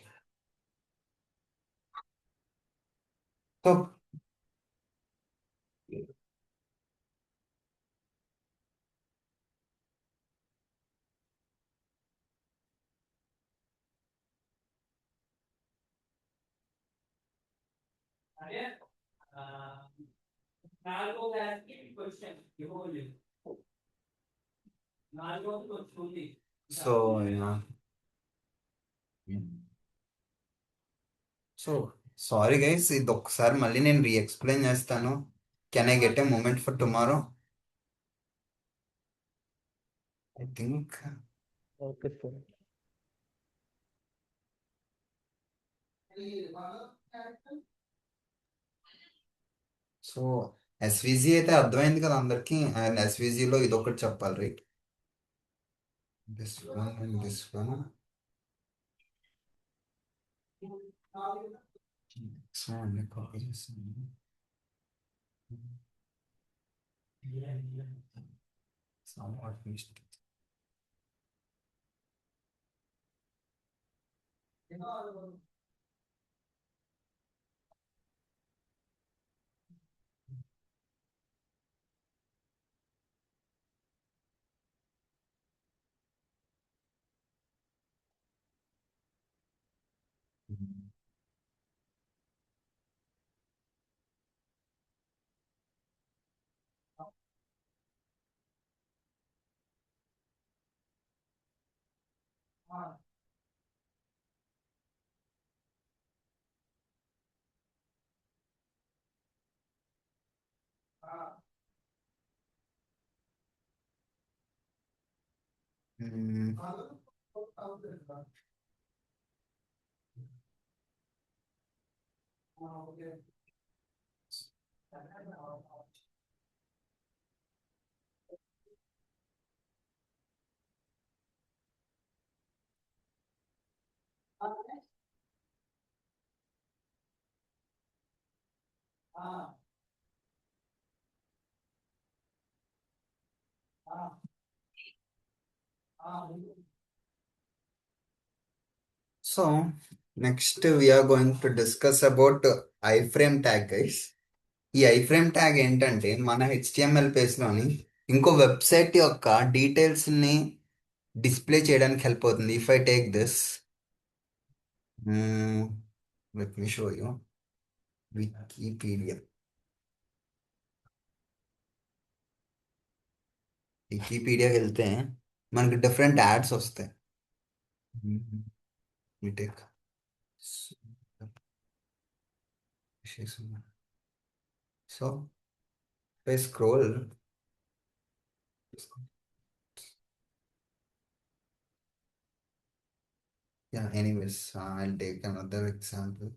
So yeah. So sorry guys, ఇది ఒకసారి మళ్ళీ నేను రీఎక్స్ప్లెయిన్ చేస్తాను. Can I get a moment for tomorrow? I think Okay, sir. So SVG అయితే అర్థమైంది కదా అందరికి. అండ్ ఎస్విజిలో ఇది ఒకటి చెప్పాలి right. This one and this one. So అన్ని కాపీ చేస్తాను. Somewhat missed. Hmm. So next we are going to discuss about iframe tag, guys. ఈ iframe tag ఏంటంటే మన HTML పేజ్లోని ఇంకో వెబ్సైట్ యొక్క డీటెయిల్స్ని డిస్ప్లే చేయడానికి హెల్ప్ అవుతుంది. If I take this, let me show you Wikipedia. వికీపీడియాకి వెళ్తే మనకి డిఫరెంట్ యాడ్స్ వస్తాయి. We take so if I scroll, yeah, anyways, I'll take another example.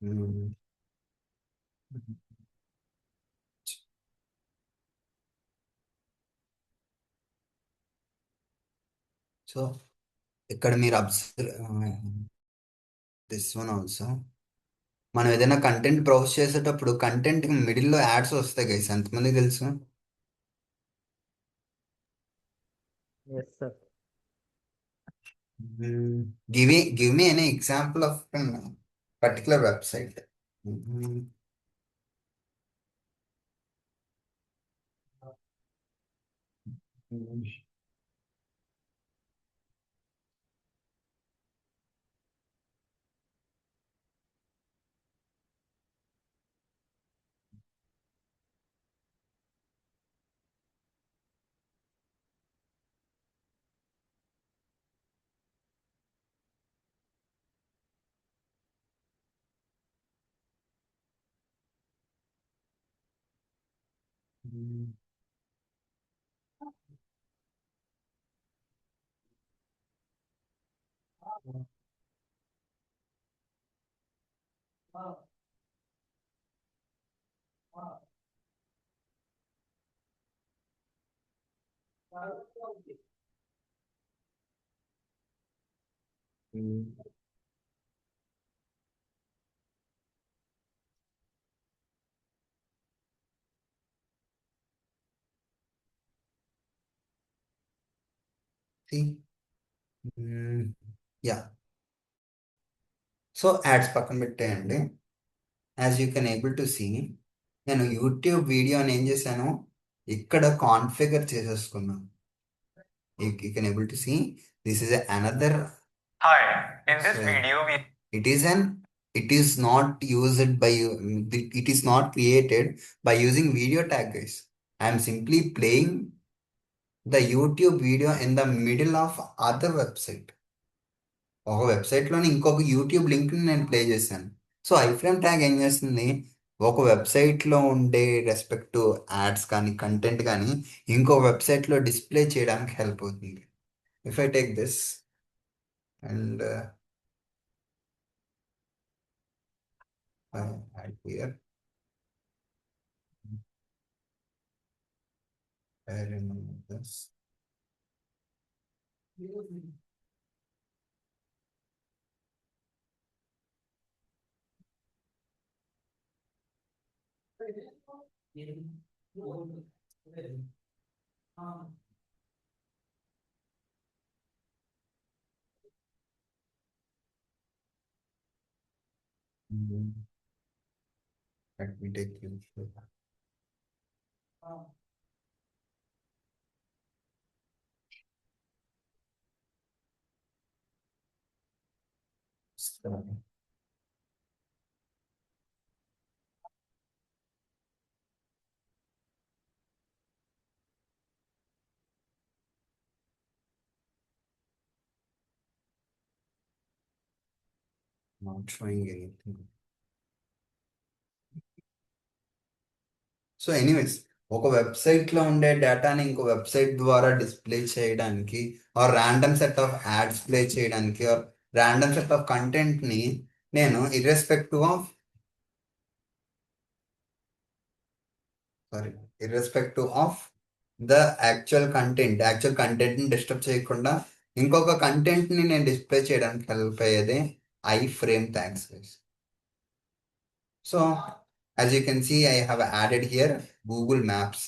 Hmm. So ఇక్కడ మీరు దిస్ వన్ ఆల్సో, మనం ఏదైనా కంటెంట్ బ్రౌజ్ చేసేటప్పుడు కంటెంట్ మిడిల్లో యాడ్స్ వస్తాయి గైస్, ఎంతమందికి తెలుసు? Yes, sir. Give me any example of a particular website. See, yeah. So ads పక్కన పెట్టేయండి. As you can able to see, నేను యూట్యూబ్ వీడియోని ఏం చేశాను, ఇక్కడ కాన్ఫిగర్ చేసేసుకున్నాను. You can able to see this is another. Hi, in this video we it is not used by you, it is not created by using video tag, guys. I am simply playing the YouTube video in the middle of other website. ఒక వెబ్సైట్లోని ఇంకొక YouTube లింక్ని నేను play చేశాను. So ఐఫ్రేమ్ tag ఏం చేస్తుంది, ఒక వెబ్సైట్లో ఉండే రెస్పెక్ట్ యాడ్స్ కానీ కంటెంట్ కానీ ఇంకో వెబ్సైట్లో డిస్ప్లే చేయడానికి హెల్ప్ అవుతుంది. If I take this and add here. I remember this. Mm, Let me take you through that. So, not showing anything. So anyways ఒక వెబ్సైట్లో ఉండే డేటాని ఇంకో వెబ్సైట్ ద్వారా డిస్ప్లే చేయడానికి or random set of ads play చేయడానికి or random set of కంటెంట్ని నేను ఇర్రెస్పెక్టివ్ ఆఫ్ ద యాక్చువల్ కంటెంట్ని డిస్టర్బ్ చేయకుండా ఇంకొక కంటెంట్ని నేను డిస్ప్లే చేయడానికి హెల్ప్ అయ్యేదే iframe tags. So as you can see, I have added here Google Maps.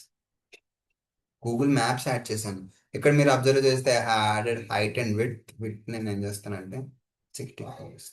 Google maps add చేశాను. ఇక్కడ మీరు అబ్జర్వ్ చేస్తే I have added height and width నేను ఏం చేస్తానంటే 65.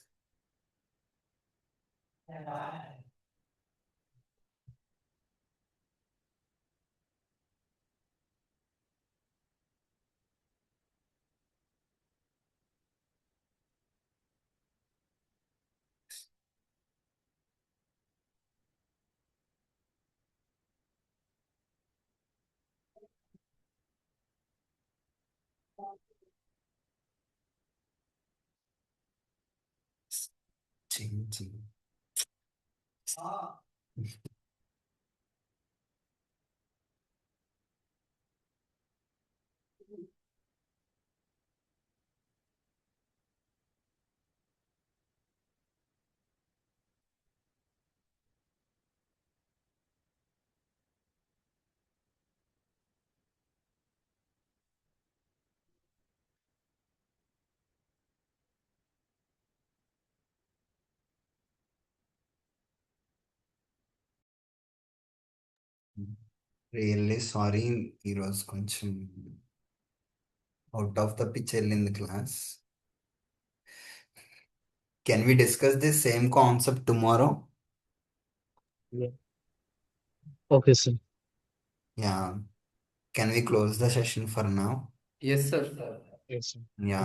Changing. రియల్లీ సారీ, ఈరోజు కొంచెం అవుట్ ఆఫ్ ద పిచ్ వెళ్ళింది class. Can we discuss this same concept tomorrow? Okay sir. Yeah, can we close the session for now? Yes, sir. Yes, sir. Yeah.